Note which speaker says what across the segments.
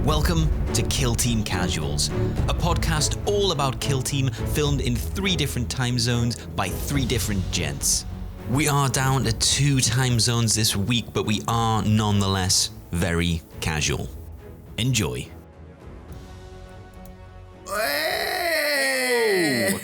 Speaker 1: Welcome to Kill Team Casuals, a podcast all about Kill Team filmed in 3 different time zones by 3 different gents. We are down to 2 time zones this week, but we are nonetheless very casual. Enjoy.
Speaker 2: Hey!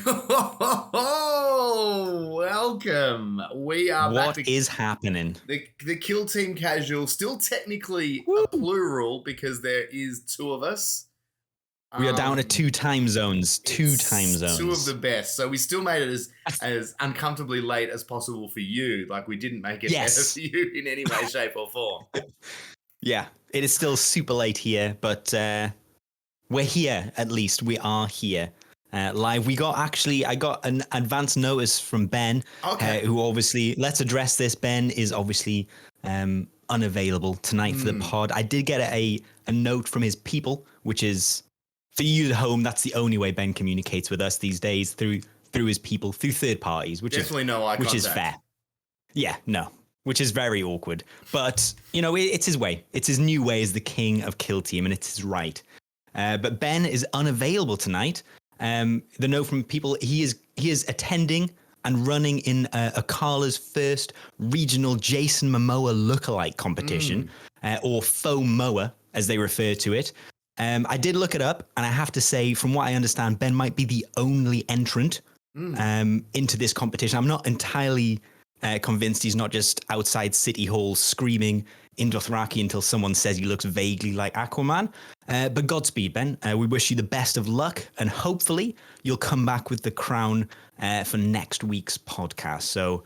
Speaker 2: Welcome. We are
Speaker 1: What
Speaker 2: back to
Speaker 1: is happening?
Speaker 2: the Kill Team Casual, still technically a plural because there is 2 of us.
Speaker 1: We are down to 2 time zones. 2 time zones.
Speaker 2: 2 of the best. So we still made it as uncomfortably late as possible for you. Like we didn't make it better for you in any way, shape, or form.
Speaker 1: Yeah, it is still super late here, but we're here at least. We are here. Live. I got an advance notice from Ben, who obviously, let's address this. Ben is obviously unavailable tonight for the pod. I did get a note from his people, which is, for you at home, that's the only way Ben communicates with us these days, through his people, through third parties, which is fair. Yeah, no, which is very awkward. But, you know, it's his way. It's his new way as the king of Kill Team, and it's his right. But Ben is unavailable tonight. The note from people, he is attending and running in Akala's first regional Jason Momoa lookalike competition, or Faux-Moa, as they refer to it. I did look it up, and I have to say, from what I understand, Ben might be the only entrant into this competition. I'm not entirely convinced he's not just outside City Hall screaming in Dothraki until someone says he looks vaguely like Aquaman. But Godspeed, Ben. We wish you the best of luck, and hopefully you'll come back with the crown for next week's podcast. So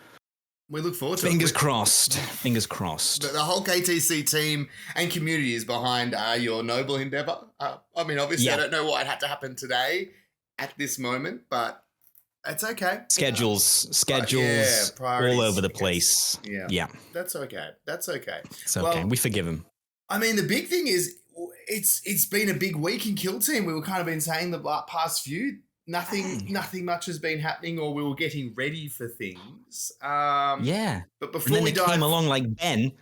Speaker 2: we look forward to
Speaker 1: Fingers crossed. Fingers crossed.
Speaker 2: The whole KTC team and community is behind your noble endeavor. I mean, obviously, I don't know what had to happen today at this moment, but it's okay.
Speaker 1: Schedules all over the place. Yeah.
Speaker 2: That's okay.
Speaker 1: It's okay. We forgive him.
Speaker 2: I mean, the big thing is it's been a big week in Kill Team. We were kind of been saying the past few. Nothing much has been happening, or we were getting ready for things. But before we came
Speaker 1: along like Ben,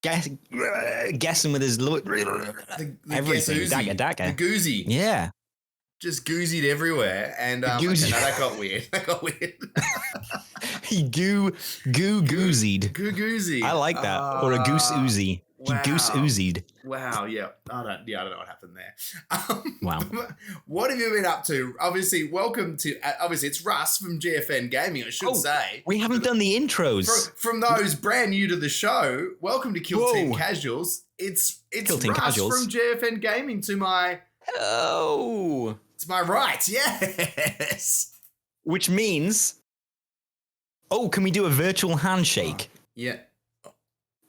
Speaker 1: guessing with his everything, dagger.
Speaker 2: The goozy.
Speaker 1: Yeah.
Speaker 2: Just goozied everywhere, and that got weird.
Speaker 1: He goozied.
Speaker 2: Goozied.
Speaker 1: I like that. Or a goose oozy.
Speaker 2: Wow.
Speaker 1: He goose oozied.
Speaker 2: Wow. Yeah. I don't know what happened there.
Speaker 1: Wow.
Speaker 2: What have you been up to? Obviously, welcome to. Obviously, it's Russ from GFN Gaming. I should say.
Speaker 1: We haven't done the intros.
Speaker 2: From those brand new to the show, welcome to Kill Team Casuals. It's Russ from GFN Gaming to my.
Speaker 1: Oh.
Speaker 2: It's my right, yes.
Speaker 1: Which means, can we do a virtual handshake?
Speaker 2: Yeah.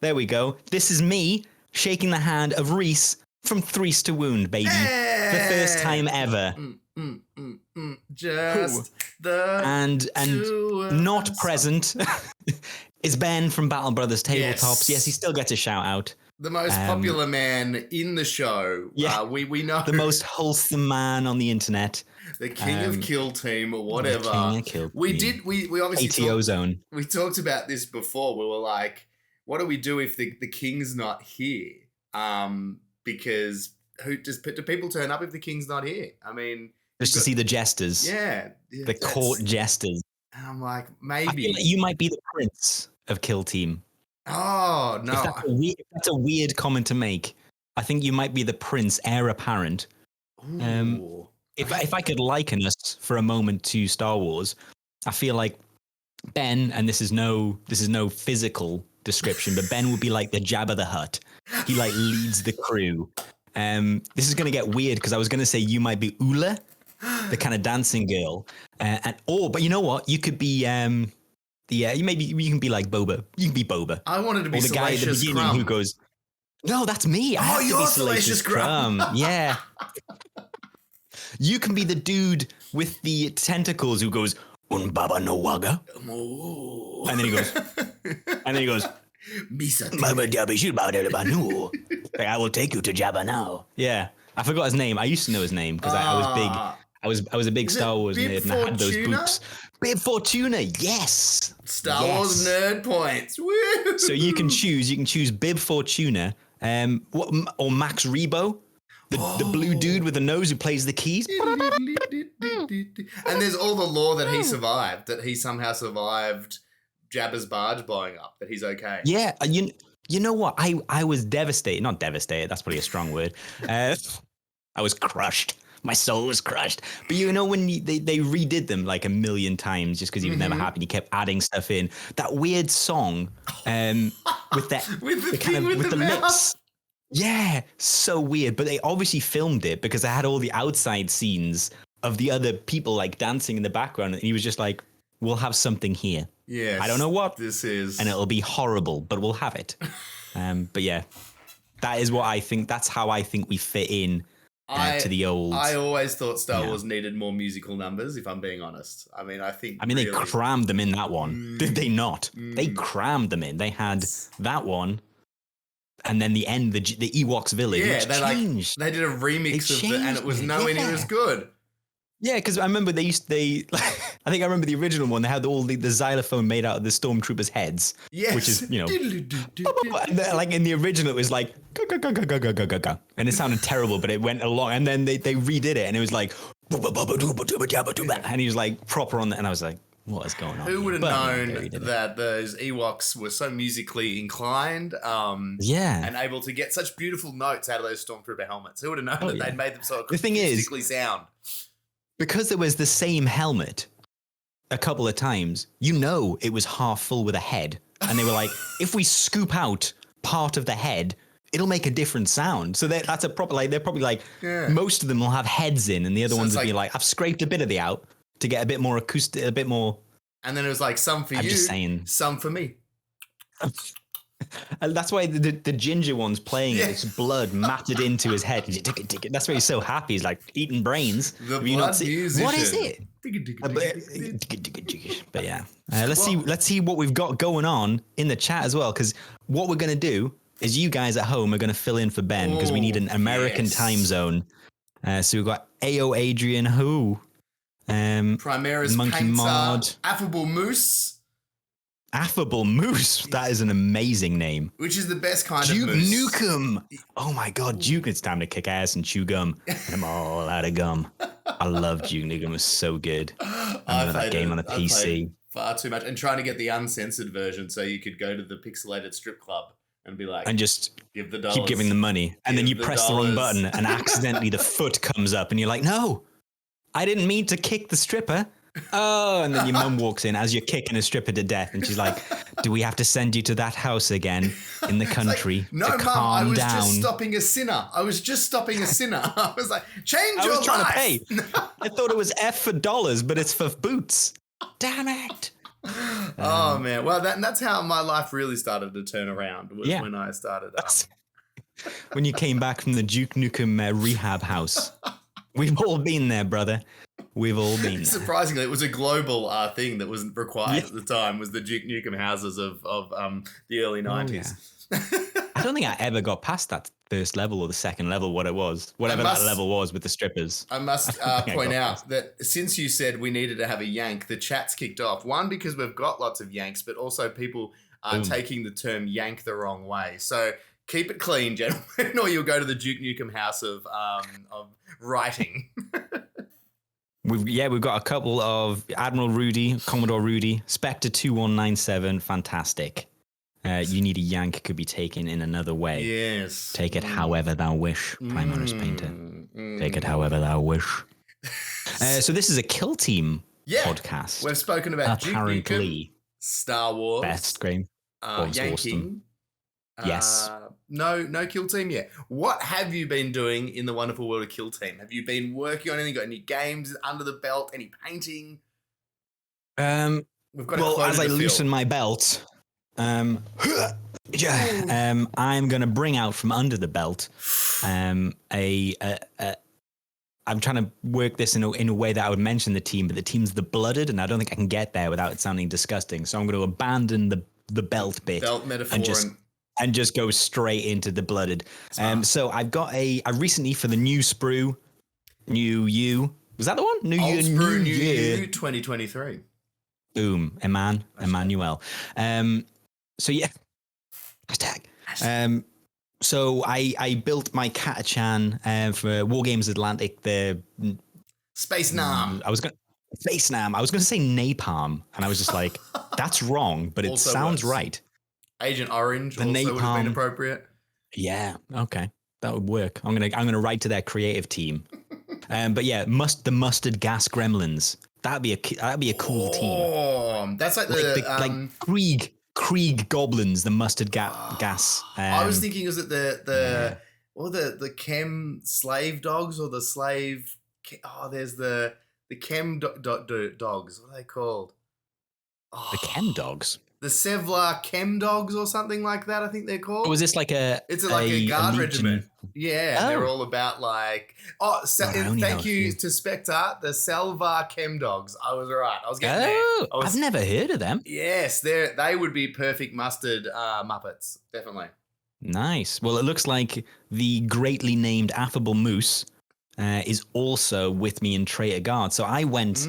Speaker 1: There we go. This is me shaking the hand of Rhys from Threes to Wound, baby.
Speaker 2: Hey!
Speaker 1: The first time ever.
Speaker 2: Just the
Speaker 1: and not present is Ben from Battle Brothers Tabletops. Yes, he still gets a shout out.
Speaker 2: The most popular man in the show.
Speaker 1: Yeah,
Speaker 2: we know.
Speaker 1: The most wholesome man on the internet.
Speaker 2: The king of Kill Team or whatever.
Speaker 1: The king of Kill Team.
Speaker 2: We obviously
Speaker 1: ATO zone.
Speaker 2: We talked about this before. We were like, what do we do if the king's not here? Because do people turn up if the king's not here? I mean,
Speaker 1: just to see the jesters.
Speaker 2: Yeah.
Speaker 1: The court jesters.
Speaker 2: And I'm like, maybe.
Speaker 1: I feel like you might be the prince of Kill Team.
Speaker 2: Oh, no.
Speaker 1: If that's a weird comment to make, I think you might be the prince, heir apparent. If I could liken us for a moment to Star Wars, I feel like Ben, and this is no physical description, but Ben would be like the Jabba the Hutt. He like leads the crew. This is going to get weird because I was going to say you might be Ula, the kind of dancing girl, but you know what? You could be you can be like Boba. You can be Boba.
Speaker 2: I wanted to be
Speaker 1: the guy at the beginning
Speaker 2: Crumb.
Speaker 1: Who goes, no, that's me. I have to be Salacious Crumb. Yeah. You can be the dude with the tentacles who goes, Un Baba no Waga. And then he goes, like, I will take you to Jabba now. Yeah. I forgot his name. I used to know his name because I was big. I was a big Star Wars nerd, and I had those boots. Bib Fortuna, yes.
Speaker 2: Star Wars nerd points. Woo!
Speaker 1: So you can choose Bib Fortuna, or Max Rebo, The blue dude with the nose who plays the keys.
Speaker 2: And there's all the lore that he survived, that he somehow survived Jabba's barge blowing up, that he's okay.
Speaker 1: Yeah, you know what? I was devastated. Not devastated. That's probably a strong word. I was crushed. My soul was crushed. But you know when they redid them like a million times just because he was never happy. He kept adding stuff in. That weird song with that
Speaker 2: with the
Speaker 1: lips. Yeah, so weird. But they obviously filmed it because they had all the outside scenes of the other people like dancing in the background, and he was just like, "We'll have something here.
Speaker 2: Yes,
Speaker 1: I don't know what
Speaker 2: this is,
Speaker 1: and it'll be horrible, but we'll have it." But yeah, that is what I think. That's how I think we fit in to the old.
Speaker 2: I always thought Star Wars needed more musical numbers, if I'm being honest. I mean,
Speaker 1: they crammed them in that one. Did they not? They crammed them in. They had that one. And then the end, the Ewoks village, which changed.
Speaker 2: They did a remix of it, and it was nowhere near as good.
Speaker 1: Yeah, because I remember I think I remember the original one. They had all the xylophone made out of the stormtroopers' heads.
Speaker 2: Yes.
Speaker 1: Which is, like in the original, it was like, go, go, go, go, go, go, go, go, go. And it sounded terrible, but it went along. And then they redid it, and it was like, and he was like proper on that. And I was like, what is going on?
Speaker 2: Who would have known that those Ewoks were so musically inclined and able to get such beautiful notes out of those Stormtrooper helmets? Who would have known that they'd made them so acoustically sound?
Speaker 1: Because it was the same helmet a couple of times, it was half full with a head. And they were like, if we scoop out part of the head, it'll make a different sound. So that's a proper, they're probably like, most of them will have heads in, and the other ones will be like, I've scraped a bit of the out to get a bit more acoustic, a bit more.
Speaker 2: And then it was like, some for some for me.
Speaker 1: And that's why the ginger one's playing it. It's blood matted into his head. That's why he's so happy. He's like eating brains.
Speaker 2: The blood musician.
Speaker 1: What is it? But yeah, let's see what we've got going on in the chat as well. Because what we're gonna do is you guys at home are gonna fill in for Ben because we need an American time zone. So we've got AO Adrian who.
Speaker 2: Primaris
Speaker 1: Monkey
Speaker 2: Painter,
Speaker 1: Mod,
Speaker 2: Affable Moose.
Speaker 1: Affable Moose, that is an amazing name.
Speaker 2: Which is the best kind
Speaker 1: Duke
Speaker 2: of moose.
Speaker 1: Nukem. Oh my god, Duke! It's time to kick ass and chew gum. I'm all out of gum. I love Duke Nukem. It was so good. I remember that game on a PC.
Speaker 2: Far too much, and trying to get the uncensored version so you could go to the pixelated strip club and be like,
Speaker 1: and just
Speaker 2: give the dollars,
Speaker 1: keep giving them money, and then you press the wrong button, and accidentally the foot comes up, and you're like, no. I didn't mean to kick the stripper. Oh, and then your mum walks in as you're kicking a stripper to death, and she's like, do we have to send you to that house again in the country
Speaker 2: like, no,
Speaker 1: to
Speaker 2: Mum,
Speaker 1: calm
Speaker 2: I was
Speaker 1: down?
Speaker 2: just stopping a sinner. I was like, change your life. I was trying to pay.
Speaker 1: I thought it was F for dollars, but it's for boots. Damn it.
Speaker 2: Oh, man. Well, that's how my life really started to turn around was when I started.
Speaker 1: When you came back from the Duke Nukem rehab house. We've all been there, brother. We've all been there.
Speaker 2: Surprisingly, it was a global thing that wasn't required at the time, was the Duke Nukem houses of the early 90s.
Speaker 1: I don't think I ever got past that first level or the second level, whatever that level was with the strippers.
Speaker 2: I must point out that since you said we needed to have a yank, the chat's kicked off. One, because we've got lots of yanks, but also people are taking the term yank the wrong way. So keep it clean, gentlemen, or you'll go to the Duke Nukem house of writing.
Speaker 1: We've got a couple of Admiral Rudy, Commodore Rudy, Spectre 2197, fantastic. You need a yank could be taken in another way.
Speaker 2: Yes.
Speaker 1: Take it however thou wish, Primaris Painter. Take it however thou wish. So this is a Kill Team podcast.
Speaker 2: We've spoken about
Speaker 1: apparently
Speaker 2: Duke Nukem, Star Wars,
Speaker 1: best game,
Speaker 2: yanking.
Speaker 1: Awesome. Yes.
Speaker 2: No Kill Team yet. What have you been doing in the wonderful world of Kill Team? Have you been working on anything? Got any games under the belt? Any painting?
Speaker 1: We've got as I loosen my belt, I'm gonna bring out from under the belt I'm trying to work this in a way that I would mention the team, but the team's the Blooded, and I don't think I can get there without it sounding disgusting. So I'm going to abandon the belt bit,
Speaker 2: metaphor,
Speaker 1: and just go straight into the Blooded. So I've got I recently for the new sprue, was that the one? New year
Speaker 2: 2023.
Speaker 1: Boom, Emmanuel. So yeah, hashtag. So I built my Catachan for Wargames Atlantic.
Speaker 2: Space Nam.
Speaker 1: I was going Face Nam. I was going to say napalm, and I was just like, that's wrong, but it
Speaker 2: Also
Speaker 1: sounds
Speaker 2: works.
Speaker 1: right.
Speaker 2: Agent Orange
Speaker 1: The
Speaker 2: also would have been
Speaker 1: napalm.
Speaker 2: appropriate.
Speaker 1: Yeah, okay, that would work. I'm gonna write to their creative team. But yeah, the mustard gas gremlins. That'd be a cool team.
Speaker 2: Oh, that's like
Speaker 1: Like Krieg goblins. The mustard gas.
Speaker 2: I was thinking, is it the chem slave dogs or the slave? Oh, there's the chem dogs. What are they called? Oh,
Speaker 1: the chem dogs.
Speaker 2: The Sevlar chem dogs or something like that. I think they're called.
Speaker 1: Or was this like
Speaker 2: It's like a guard regiment. Yeah,
Speaker 1: Oh.
Speaker 2: they're all about like. Oh, thank you to Spectre, the Selvar chem dogs. I was right. I was getting there.
Speaker 1: I've never heard of them.
Speaker 2: Yes, they would be perfect mustard Muppets, definitely.
Speaker 1: Nice. Well, it looks like the greatly named Affable Moose is also with me in Traitor Guard. So I went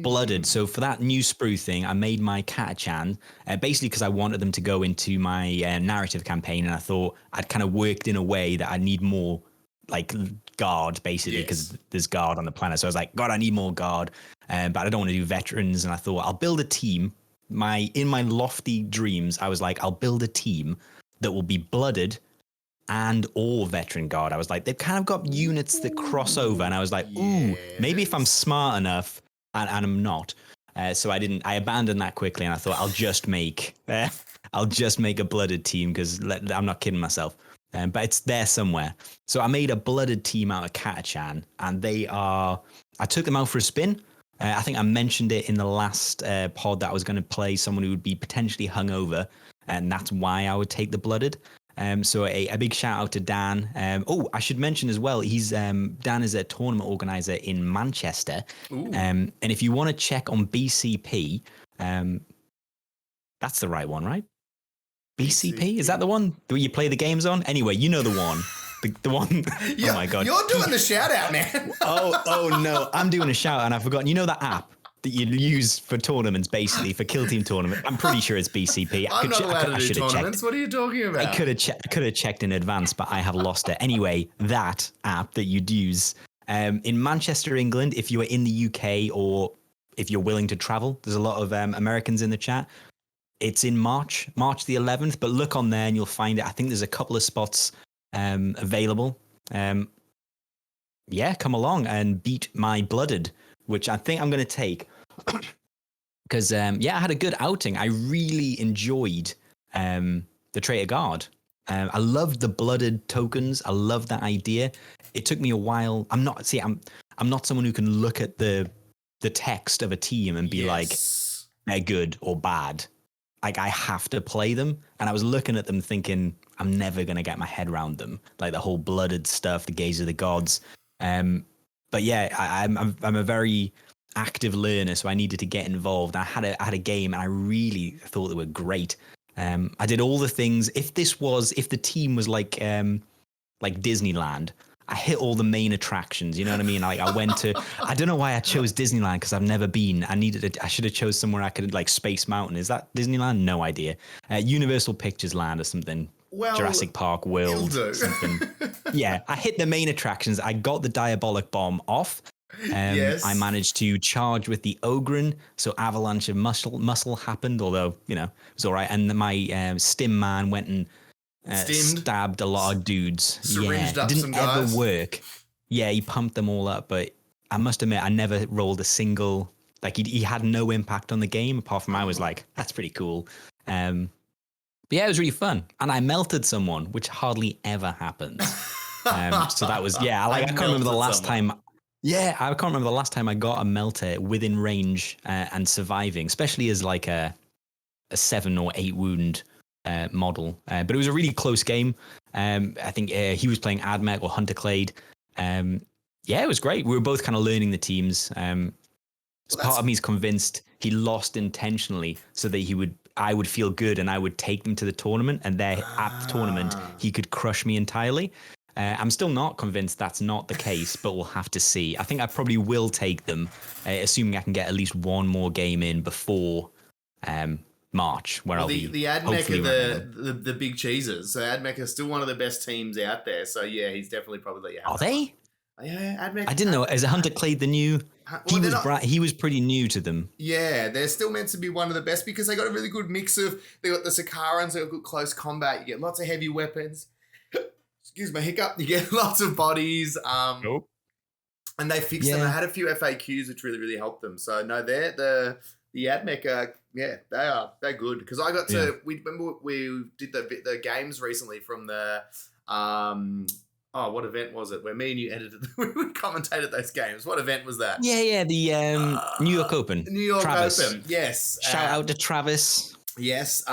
Speaker 1: blooded. So for that new sprue thing, I made my Catachan basically because I wanted them to go into my narrative campaign, and I thought I'd kind of worked in a way that I need more like guard basically because there's guard on the planet. So I was like, God, I need more guard, but I don't want to do veterans. And I thought I'll build a team. In my lofty dreams, I was like, I'll build a team that will be blooded and or veteran guard. I was like, they've kind of got units that cross over, and I was like, ooh, maybe if I'm smart enough, and I'm not. So I abandoned that quickly, and I thought I'll just make a blooded team because I'm not kidding myself. But it's there somewhere. So I made a blooded team out of Catachan, and I took them out for a spin. I think I mentioned it in the last pod that I was going to play someone who would be potentially hungover, and that's why I would take the blooded. So a big shout out to Dan. I should mention as well, Dan is a tournament organizer in Manchester. And if you want to check on BCP, that's the right one, right? BCP? Is that the one that you play the games on? Anyway, you know the one. The one. Oh my God.
Speaker 2: You're doing the shout out, man.
Speaker 1: oh no. I'm doing a shout out and I've forgotten. You know that app that you use for tournaments, basically, for Kill Team tournament? I'm pretty sure it's BCP.
Speaker 2: I'm not allowed to do tournaments. What are you talking about?
Speaker 1: I could have checked in advance, but I have lost it. Anyway, that app that you'd use in Manchester, England, if you are in the UK or if you're willing to travel, there's a lot of Americans in the chat. It's in March the 11th, but look on there and you'll find it. I think there's a couple of spots available. Yeah, come along and beat my blooded, which I think I'm going to take because, I had a good outing. I really enjoyed the Traitor Guard. I loved the blooded tokens. I love that idea. It took me a while. I'm not someone who can look at the text of a team and be like, they're good or bad. Like, I have to play them. And I was looking at them thinking, I'm never going to get my head around them. Like the whole blooded stuff, the gaze of the gods. But yeah, I'm a very active learner, so I needed to get involved. I had a game, and I really thought they were great. I did all the things. If the team was like Disneyland, I hit all the main attractions. You know what I mean? Like I went to. I don't know why I chose Disneyland because I've never been. I should have chose somewhere I could like Space Mountain. Is that Disneyland? No idea. Universal Pictures Land or something. Well, Jurassic Park World, something. Yeah, I hit the main attractions. I got the diabolic bomb off. I managed to charge with the Ogren, so avalanche of muscle happened. Although it was all right. And my stim man went and stabbed a lot of dudes.
Speaker 2: Syringed up
Speaker 1: didn't
Speaker 2: some guys.
Speaker 1: Ever work. Yeah, he pumped them all up, but I must admit I never rolled a single. Like he had no impact on the game apart from I was like, that's pretty cool. But yeah, it was really fun. And I melted someone, which hardly ever happens. So that was, I can't remember the last time. Yeah, I can't remember the last time I got a melter within range and surviving, especially as like a 7 or 8 wound model. But it was a really close game. I think he was playing Admech or Hunter Clade. It was great. We were both kind of learning the teams. Part of me is convinced he lost intentionally so that I would feel good and I would take them to the tournament, and there at the tournament he could crush me entirely. I'm still not convinced that's not the case, but we'll have to see. I think I probably will take them, assuming I can get at least one more game in before March, where I'll be
Speaker 2: the AdMech
Speaker 1: hopefully
Speaker 2: are
Speaker 1: running them.
Speaker 2: the big cheeses. So AdMech are still one of the best teams out there. So yeah, he's definitely probably let you have
Speaker 1: Are
Speaker 2: that
Speaker 1: they?
Speaker 2: one. Yeah, AdMech.
Speaker 1: I didn't know. As Hunter Clade the new,
Speaker 2: Well, they're not,
Speaker 1: he was pretty new to them.
Speaker 2: yeah, they're still meant to be one of the best because they got a really good mix of, they got the Sakarans, they got good close combat, you get lots of heavy weapons. Excuse my hiccup. You get lots of bodies.
Speaker 1: Nope.
Speaker 2: And they fixed them. I had a few FAQs which really, really helped them. So no, they're the AdMech, they're good. Because I got to we did the games recently from the what event was it? Where me and you edited we commentated those games. What event was that?
Speaker 1: Yeah, the New York Open.
Speaker 2: New York
Speaker 1: Travis.
Speaker 2: Open, yes.
Speaker 1: Shout out to Travis.
Speaker 2: Yes.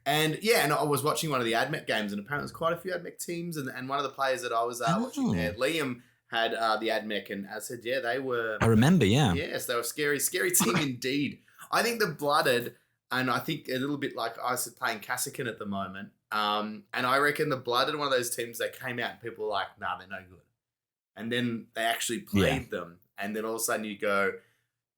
Speaker 2: And I was watching one of the AdMech games, and apparently there's quite a few AdMech teams, and one of the players that I was watching there, Liam, had the AdMech, and I said, yeah, they were.
Speaker 1: I remember, yeah.
Speaker 2: Yes, they were scary team indeed. I think the Blooded, and I think a little bit like I said, playing Kassakin at the moment, and I reckon the Blooded, one of those teams that came out and people were like, nah, they're no good. And then they actually played them, and then all of a sudden you go,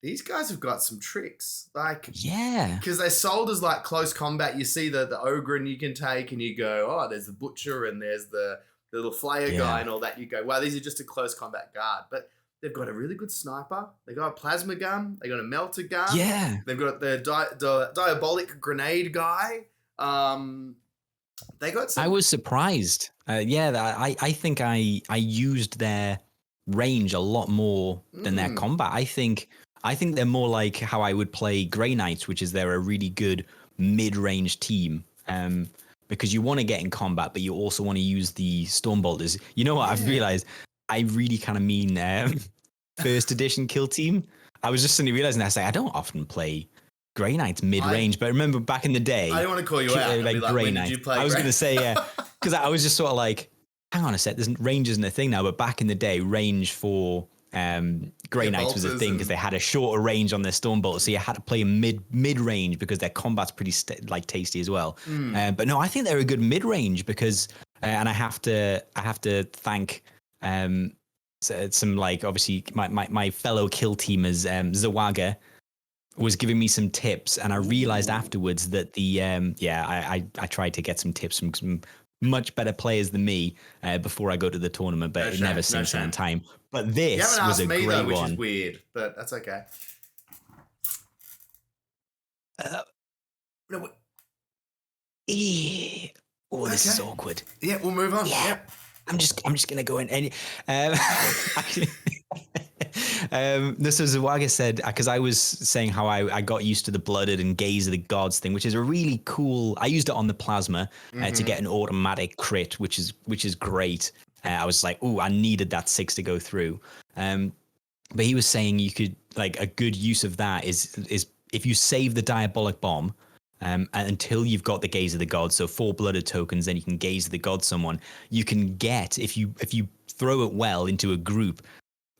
Speaker 2: these guys have got some tricks. Like,
Speaker 1: yeah.
Speaker 2: Because they sold as like close combat. You see the Ogren you can take, and you go, oh, there's the Butcher, and there's the little Flayer guy and all that. You go, wow, these are just a close combat guard. But they've got a really good sniper. They got a plasma gun. They got a melter gun.
Speaker 1: Yeah.
Speaker 2: They've got the diabolic grenade guy. They got some.
Speaker 1: I was surprised. I think I used their range a lot more than their combat. I think they're more like how I would play Grey Knights, which is they're a really good mid-range team. Because you want to get in combat, but you also want to use the Storm Bolters. You know what? I've realized I really kind of mean first edition kill team. I was just suddenly realizing that I don't often play Grey Knights mid-range, but I remember back in the day.
Speaker 2: I don't want to call you out.
Speaker 1: Like Grey Knights. I was going to say, because I was just sort of like, hang on a sec, range isn't a thing now, but back in the day, range for Grey Knights was a thing because they had a shorter range on their Storm Bolters, so you had to play mid range because their combat's pretty tasty as well. But no, I think they're a good mid range because, and I have to thank some like obviously my fellow kill teamers, Zawaga was giving me some tips, and I realized afterwards that I tried to get some tips from some much better players than me before I go to the tournament, but it never seems to in time. But this was a great one.
Speaker 2: Which is weird, but that's okay.
Speaker 1: This is awkward.
Speaker 2: Yeah, we'll move on.
Speaker 1: Yeah.
Speaker 2: Yep.
Speaker 1: I'm just gonna go in. Actually, this was what I said because I was saying how I got used to the Blooded and Gaze of the Gods thing, which is a really cool. I used it on the Plasma to get an automatic crit, which is great. I was like, ooh, I needed that 6 to go through. But he was saying you could like a good use of that is if you save the Diabolic Bomb. Until you've got the Gaze of the Gods, so 4 Blooded tokens, then you can Gaze of the Gods someone. You can get, if you throw it well into a group,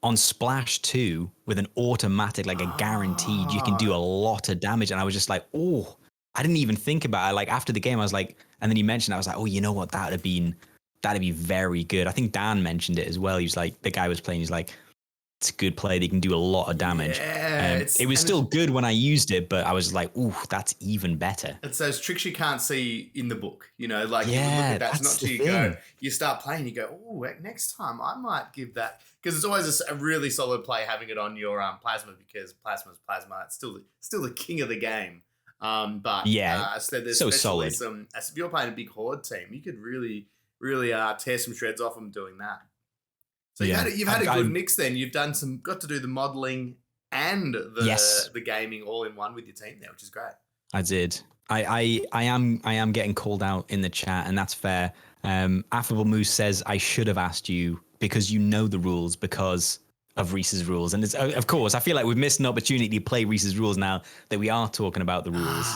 Speaker 1: on Splash 2 with an automatic, like a guaranteed, you can do a lot of damage. And I was just like, oh, I didn't even think about it. Like after the game, I was like, and then he mentioned, I was like, oh, you know what? That'd be very good. I think Dan mentioned it as well. He was like, the guy was playing, he's like, it's a good play. They can do a lot of damage.
Speaker 2: Yeah,
Speaker 1: it was still good when I used it, but I was like, ooh, that's even better.
Speaker 2: It's those tricks you can't see in the book, you know, like you look at that. It's not till you go, you start playing, you go, oh, next time I might give that. Because it's always a really solid play having it on your Plasma because Plasma's Plasma. It's still the king of the game. But
Speaker 1: yeah,
Speaker 2: so there's
Speaker 1: so solid.
Speaker 2: If you're playing a big Horde team, you could really tear some shreds off them doing that. So you've had a good mix then. You've got to do the modeling and the gaming all in one with your team there, which is great.
Speaker 1: I did. I am getting called out in the chat, and that's fair. Affable Moose says I should have asked you because you know the rules because of Rhys's rules, and it's of course I feel like we've missed an opportunity to play Rhys's rules now that we are talking about the rules.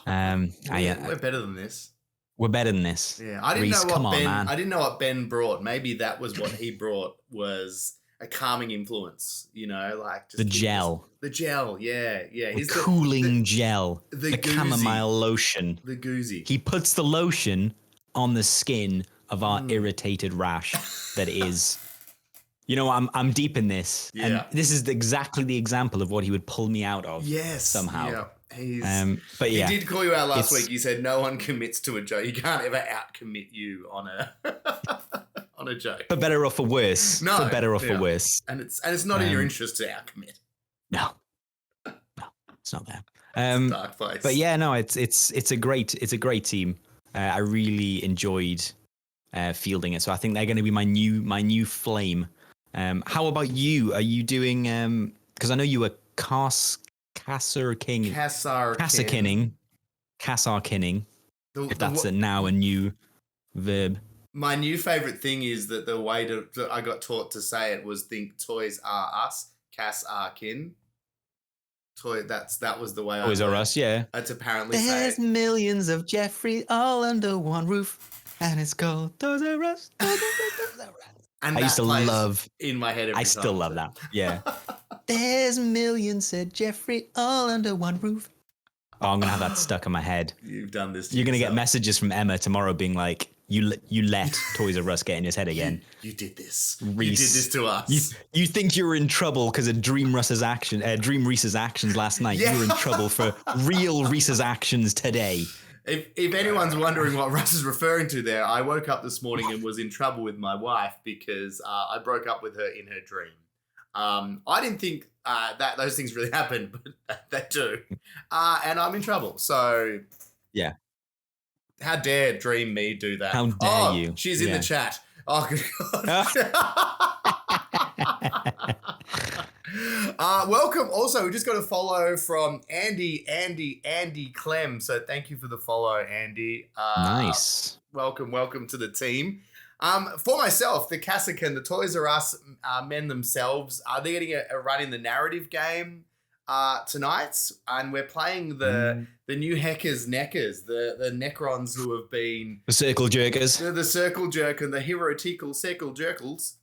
Speaker 2: We're better than this.
Speaker 1: We're better than this.
Speaker 2: Yeah, I didn't know what Ben brought. Maybe that was what he brought was a calming influence. You know, like just
Speaker 1: the gel.
Speaker 2: The gel, yeah.
Speaker 1: The cooling gel. The chamomile lotion.
Speaker 2: The goozy.
Speaker 1: He puts the lotion on the skin of our irritated rash. That is, you know, I'm deep in this, and this is exactly the example of what he would pull me out of.
Speaker 2: Yes,
Speaker 1: somehow.
Speaker 2: Yeah.
Speaker 1: But yeah,
Speaker 2: he did call you out last week. You said no one commits to a joke. You can't ever out-commit you on a on a joke.
Speaker 1: For better or for worse.
Speaker 2: No,
Speaker 1: for better or for worse.
Speaker 2: And it's not in your interest to out-commit.
Speaker 1: No, it's not there.
Speaker 2: It's a dark place.
Speaker 1: But yeah, no, it's a great team. I really enjoyed fielding it, so I think they're going to be my new flame. How about you? Are you doing? Because I know you were Kassar Kinning. If that's now a new verb.
Speaker 2: My new favorite thing is that the way that I got taught to say it was think toys are us, Cass are kin. That was the way
Speaker 1: Toys are us, yeah.
Speaker 2: That's apparently
Speaker 1: there's millions of Jeffrey all under one roof, and it's called Toys R Us.
Speaker 2: And
Speaker 1: I used to love
Speaker 2: in my head.
Speaker 1: I still love that. Yeah. There's millions, said Jeffrey, all under one roof. Oh, I'm gonna have that stuck in my head.
Speaker 2: You've done this.
Speaker 1: You're gonna get messages from Emma tomorrow, being like, "You let Toys R Us get in his head again.
Speaker 2: You did this.
Speaker 1: Rhys,
Speaker 2: you did this to us.
Speaker 1: You think you were in trouble because of Dream Rhys's actions last night?
Speaker 2: Yeah.
Speaker 1: You were in trouble for real Rhys's actions today."
Speaker 2: If anyone's wondering what Russ is referring to there, I woke up this morning and was in trouble with my wife because I broke up with her in her dream. I didn't think that those things really happen, but they do. And I'm in trouble. So
Speaker 1: yeah.
Speaker 2: How dare Dream me do that?
Speaker 1: How dare you?
Speaker 2: She's in the chat. Oh, good God. Welcome. Also, we just got a follow from Andy Clem. So thank you for the follow, Andy.
Speaker 1: Nice.
Speaker 2: Welcome to the team. For myself, the Cassican, the Toys R Us men themselves, they're getting a run in the narrative game tonight, and we're playing the new Heckers Neckers, the Necrons who have been
Speaker 1: the Circle Jerkers,
Speaker 2: the Circle Jerk and the Herotical Circle Jerkles.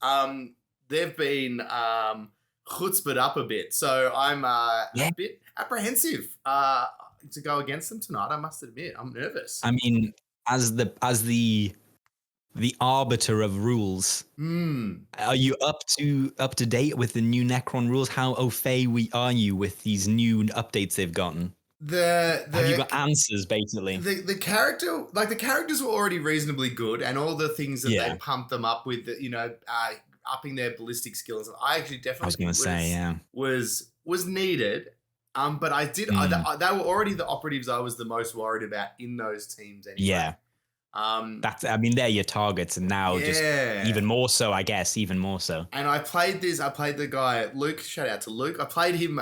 Speaker 2: They've been chutzpah'd up a bit, so I'm a bit apprehensive to go against them tonight. I must admit, I'm nervous.
Speaker 1: I mean, as the arbiter of rules, are you up to date with the new Necron rules? How au fait are you with these new updates they've gotten? Have you got answers, basically?
Speaker 2: The characters were already reasonably good, and all the things that they pumped them up with, upping their ballistic skills. I actually definitely was needed. But I did. They were already the operatives I was the most worried about in those teams. Anyway. Yeah.
Speaker 1: They're your targets, and now just even more so, I guess, even more so.
Speaker 2: And I played the guy, Luke, shout out to Luke. I played him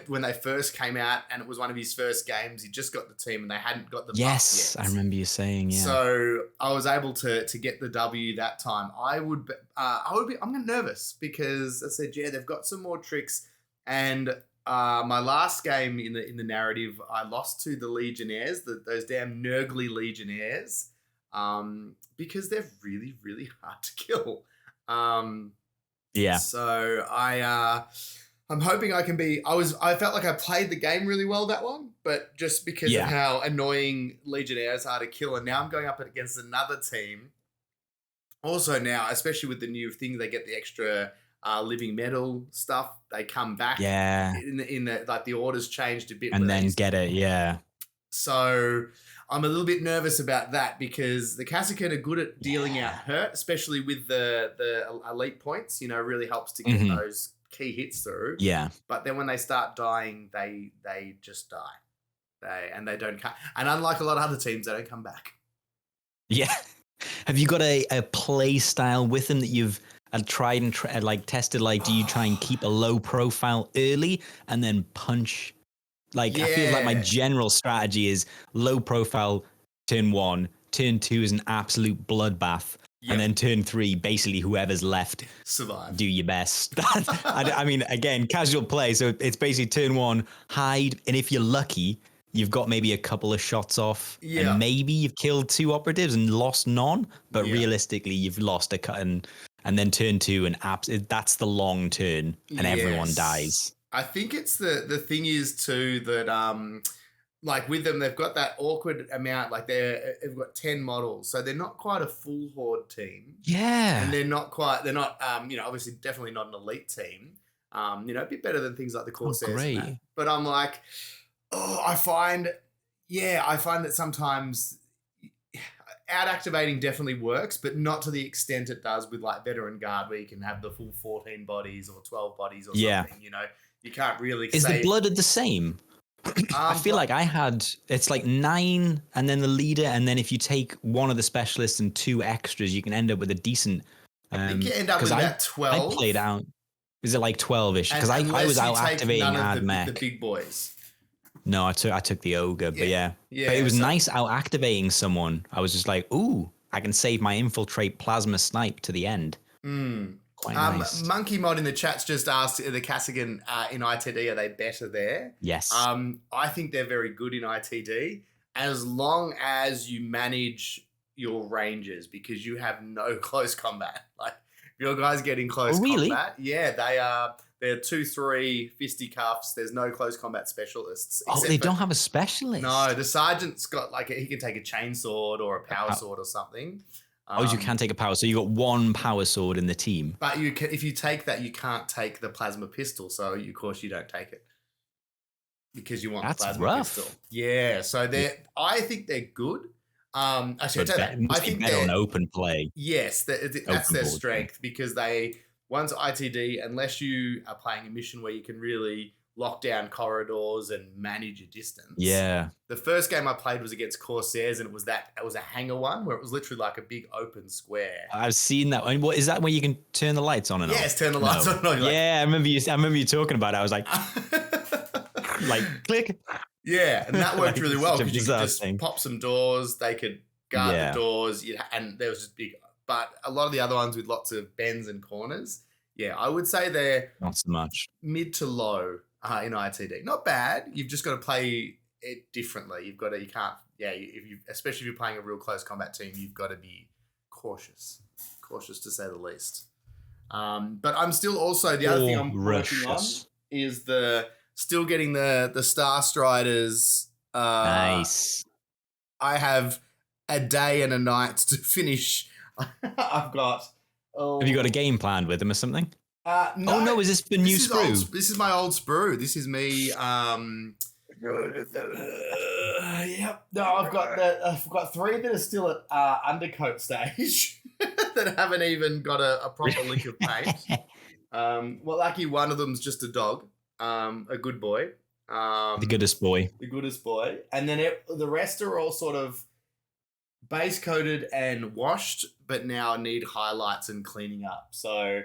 Speaker 2: when they first came out, and it was one of his first games. He just got the team and they hadn't got the buff yet.
Speaker 1: I remember you saying,
Speaker 2: So I was able to get the W that time. I'm nervous because I said, they've got some more tricks. And my last game in the narrative, I lost to the Legionnaires, those damn Nurgly Legionnaires. Because they're really, really hard to kill. So I'm hoping I can be. I felt like I played the game really well that one, but just because of how annoying Legionnaires are to kill, and now I'm going up against another team. Also now, especially with the new thing, they get the extra living metal stuff. They come back.
Speaker 1: Yeah.
Speaker 2: In the like the orders changed a bit,
Speaker 1: and then get it. Yeah.
Speaker 2: So I'm a little bit nervous about that because the Cassican are good at dealing out hurt, especially with the elite points. Really helps to get those key hits through. Yeah. But then when they start dying, they just die. They don't come. And unlike a lot of other teams, they don't come back.
Speaker 1: Yeah. Have you got a play style with them that you've tried and tested? Like, do you try and keep a low profile early and then punch? I feel like my general strategy is low profile turn 1, turn 2 is an absolute bloodbath. Yep. And then turn 3, basically whoever's left,
Speaker 2: survive.
Speaker 1: Do your best. I mean, again, casual play. So it's basically turn 1, hide. And if you're lucky, you've got maybe a couple of shots off. Yeah. And maybe you've killed 2 operatives and lost none. But realistically, you've lost a cut. And then turn 2, and that's the long turn. And everyone dies.
Speaker 2: I think it's the thing is too that with them they've got that awkward amount, they've got 10 models, so they're not quite a full horde team. Yeah. And they're not obviously definitely not an elite team. A bit better than things like the Corsairs. But I'm like, I find that sometimes out activating definitely works, but not to the extent it does with like Veteran Guard, where you can have the full 14 bodies or 12 bodies or something. You know, you can't really.
Speaker 1: Is the blooded the same? I feel like it's like 9 and then the leader, and then if you take one of the specialists and 2 extras, you can end up with a decent.
Speaker 2: I think you end up with about 12.
Speaker 1: I played out. Is it like 12-ish? Because I was out activating Ad Mech.
Speaker 2: The big boys.
Speaker 1: No, I took the ogre, but yeah. But it was nice out activating someone. I was just like, ooh, I can save my infiltrate plasma snipe to the end. Quite nice.
Speaker 2: Monkey Mod in the chat's just asked, the Cassigan in ITD, are they better there?
Speaker 1: Yes.
Speaker 2: I think they're very good in ITD as long as you manage your ranges, because you have no close combat. Like, your guys getting close combat. Yeah, they are. They're 2-3 fisticuffs. There's no close combat specialists.
Speaker 1: They don't have a specialist?
Speaker 2: No, the sergeant's got he can take a chainsword or a power sword or something.
Speaker 1: You can take a power. So you got 1 power sword in the team.
Speaker 2: But if you take that, you can't take the plasma pistol. So of course you don't take it because you want the plasma pistol. Yeah. So I think they're good. Actually, I think they're on
Speaker 1: open play.
Speaker 2: Yes, that's their strength, because once ITD, unless you are playing a mission where you can really lock down corridors and manage your distance.
Speaker 1: Yeah.
Speaker 2: The first game I played was against Corsairs, and it was a hangar one where it was literally like a big open square.
Speaker 1: I've seen that. And what is that, where you can turn the lights on and off?
Speaker 2: Yes, turn the lights on and off.
Speaker 1: Yeah, I remember you talking about it. I was like, like click.
Speaker 2: Yeah, and that worked really well, because you could just pop some doors. They could guard the doors, and there was just big. But a lot of the other ones with lots of bends and corners, I would say they're
Speaker 1: not so much
Speaker 2: mid to low in ITD. Not bad. You've just got to play it differently. Especially if you're playing a real close combat team, you've got to be cautious to say the least. But I'm still also, the other thing I'm working on is still getting the Star Striders.
Speaker 1: Nice.
Speaker 2: I have a day and a night to finish. I've got.
Speaker 1: Have you got a game planned with them or something?
Speaker 2: No.
Speaker 1: Is this the new sprue?
Speaker 2: This is my old sprue. This is me. Yep. No, I've got 3 that are still at undercoat stage that haven't even got a proper lick of paint. Lucky one of them's just a dog, a good boy.
Speaker 1: The goodest boy.
Speaker 2: The goodest boy, and then the rest are all sort of base coated and washed, but now need highlights and cleaning up. So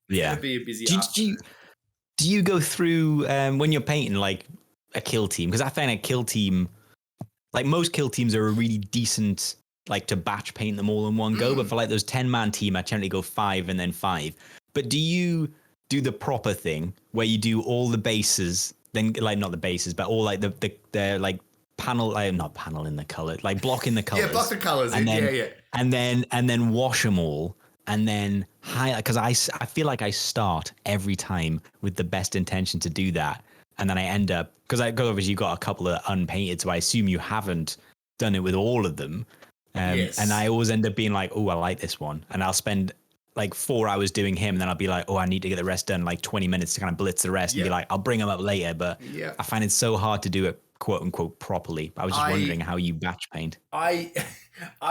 Speaker 2: it's gonna be a busy afternoon.
Speaker 1: Do you go through when you're painting like a kill team? Because I find a kill team, like most kill teams, are a really decent, like, to batch paint them all in one go. But for like those 10-man team, I generally go 5 and then 5. But do you do the proper thing where you do all the bases, then like not the bases, but all like the like panel, not panel in the color, like block in the colors.
Speaker 2: Yeah, block the colors.
Speaker 1: And then wash them all, and then highlight. Because I feel like I start every time with the best intention to do that, and then I end up, because obviously you've got a couple of unpainted, so I assume you haven't done it with all of them. Yes. And I always end up being like, oh, I like this one, and I'll spend like 4 hours doing him, and then I'll be like, oh, I need to get the rest done, like 20 minutes to kind of blitz the rest, and be like, I'll bring them up later. But I find it so hard to do it, quote unquote, proproperly. I was just wondering how you batch paint.
Speaker 2: I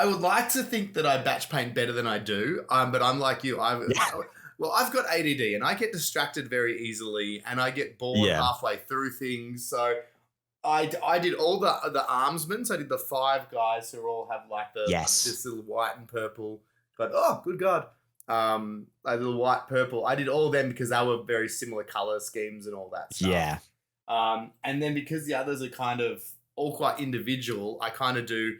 Speaker 2: would like to think that I batch paint better than I do, but I'm like you. I've got ADD, and I get distracted very easily, and I get bored halfway through things. So I did all the armsmen. So I did the 5 guys who all have like this little white and purple. But oh, good God. A little white, purple. I did all of them because they were very similar color schemes and all that stuff.
Speaker 1: Yeah.
Speaker 2: And then because the others are kind of all quite individual, I kind of do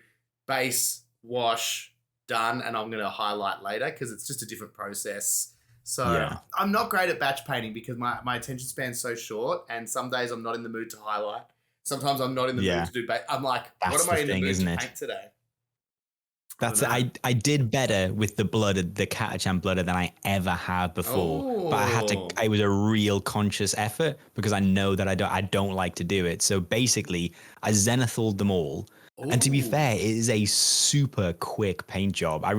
Speaker 2: base, wash, done, and I'm going to highlight later because it's just a different process. So I'm not great at batch painting because my attention span's so short, and some days I'm not in the mood to highlight. Sometimes I'm not in the mood to do base. I'm like, what am I in the mood to paint today?
Speaker 1: I did better with the Catachan blooded than I ever have before. But it was a real conscious effort because I know that I don't like to do it. So basically I zenithalled them all. And to be fair, it is a super quick paint job. I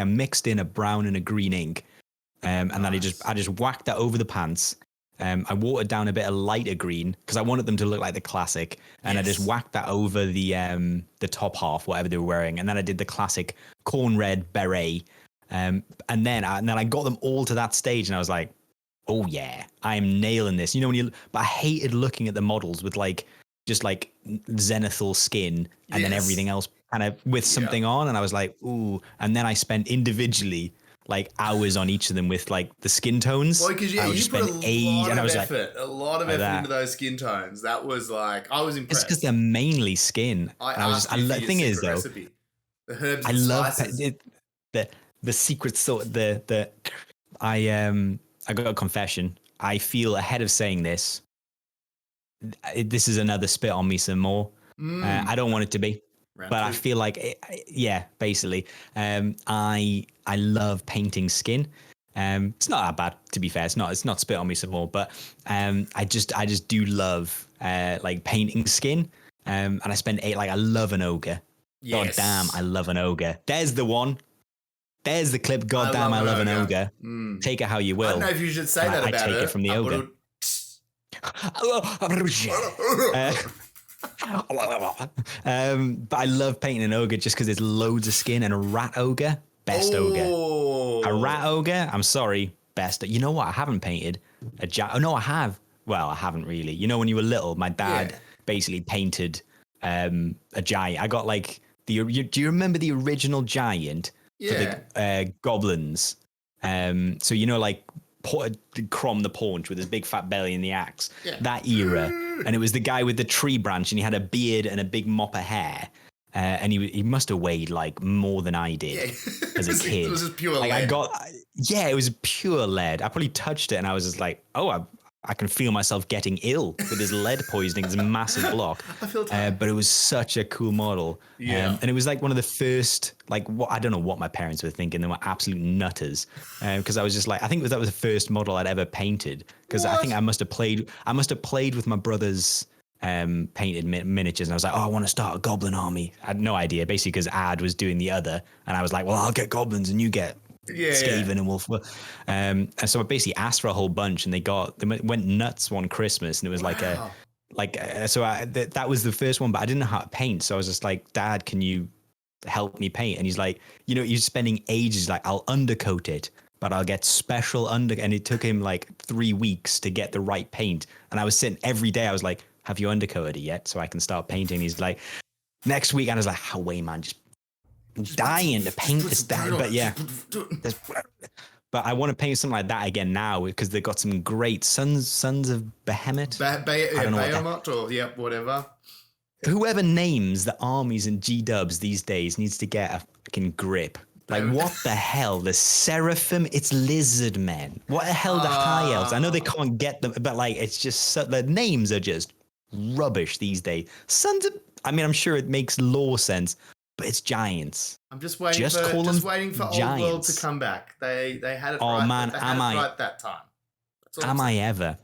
Speaker 1: mixed in a brown and a green ink. And then I just whacked that over the pants. I watered down a bit of lighter green because I wanted them to look like the classic, and I just whacked that over the top half, whatever they were wearing, and then I did the classic corn red beret, and then I got them all to that stage, and I was like, oh yeah, I am nailing this. You know but I hated looking at the models with like just like zenithal skin and then everything else kind of with something on, and I was like, ooh, and then I spent individually like hours on each of them with like the skin tones.
Speaker 2: Well, because you put a lot of effort into those skin tones. That was like, I was impressed.
Speaker 1: It's because they're mainly skin. The thing is though,
Speaker 2: recipe. The herbs and
Speaker 1: I love the secret sort. I got a confession. I feel ahead of saying this. This is another spit on me some more. I don't want it to be. But I feel like, basically, I love painting skin. It's not that bad, to be fair. It's not spit on me some more. But I just do love like painting skin. And I spend I love an ogre. Yes. God damn, I love an ogre. There's the one. There's the clip. God damn, I love an ogre. Take it how you will.
Speaker 2: I don't know if you should say that about it.
Speaker 1: I take it from the ogre. But I love painting an ogre just because there's loads of skin, and a rat ogre, best ogre. A rat ogre, I'm sorry, best. You know what? I haven't painted a giant. Oh no, I have. Well, I haven't really. You know, when you were little, my dad basically painted a giant. I got like do you remember the original giant for the goblins? So you know, like Crom the Paunch with his big fat belly and the axe, that era. And it was the guy with the tree branch, and he had a beard and a big mop of hair. And he must have weighed like more than I did as a kid.
Speaker 2: It was just pure lead.
Speaker 1: It was pure lead. I probably touched it and I was just like, oh, I can feel myself getting ill with this lead poisoning, this massive block.
Speaker 2: I feel tired.
Speaker 1: But it was such a cool model. And it was like one of the first, I don't know what my parents were thinking. They were absolute nutters. Because I was just like, I think that was the first model I'd ever painted. Because I think I must have played with my brother's painted miniatures, and I was like, oh, I want to start a goblin army. I had no idea, basically, because Ad was doing the other, and I was like, well, I'll get goblins and you get Skaven and Wolf. And so I basically asked for a whole bunch, and they went nuts one Christmas, and it was that was the first one, but I didn't know how to paint, so I was just like, Dad, can you help me paint? And he's like, you're spending ages, like, I'll undercoat it, but I'll get special and it took him like 3 weeks to get the right paint, and I was sitting every day, I was like, have you undercoated it yet so I can start painting? He's like, next week. And I was like, oh, wait, man, just dying to paint this down. But but I want to paint something like that again now, because they've got some great Sons of Behemoth.
Speaker 2: Behemoth or whatever.
Speaker 1: Whoever names the armies and G-dubs these days needs to get a fucking grip. Like, what the hell? The Seraphim, it's lizard men. What the hell, the high elves? I know they can't get them, but like, it's just the names are just rubbish these days. I'm sure it makes lore sense, but it's giants.
Speaker 2: I'm just waiting for Old World to come back. They had it right. Oh man, right that time.
Speaker 1: Am I ever?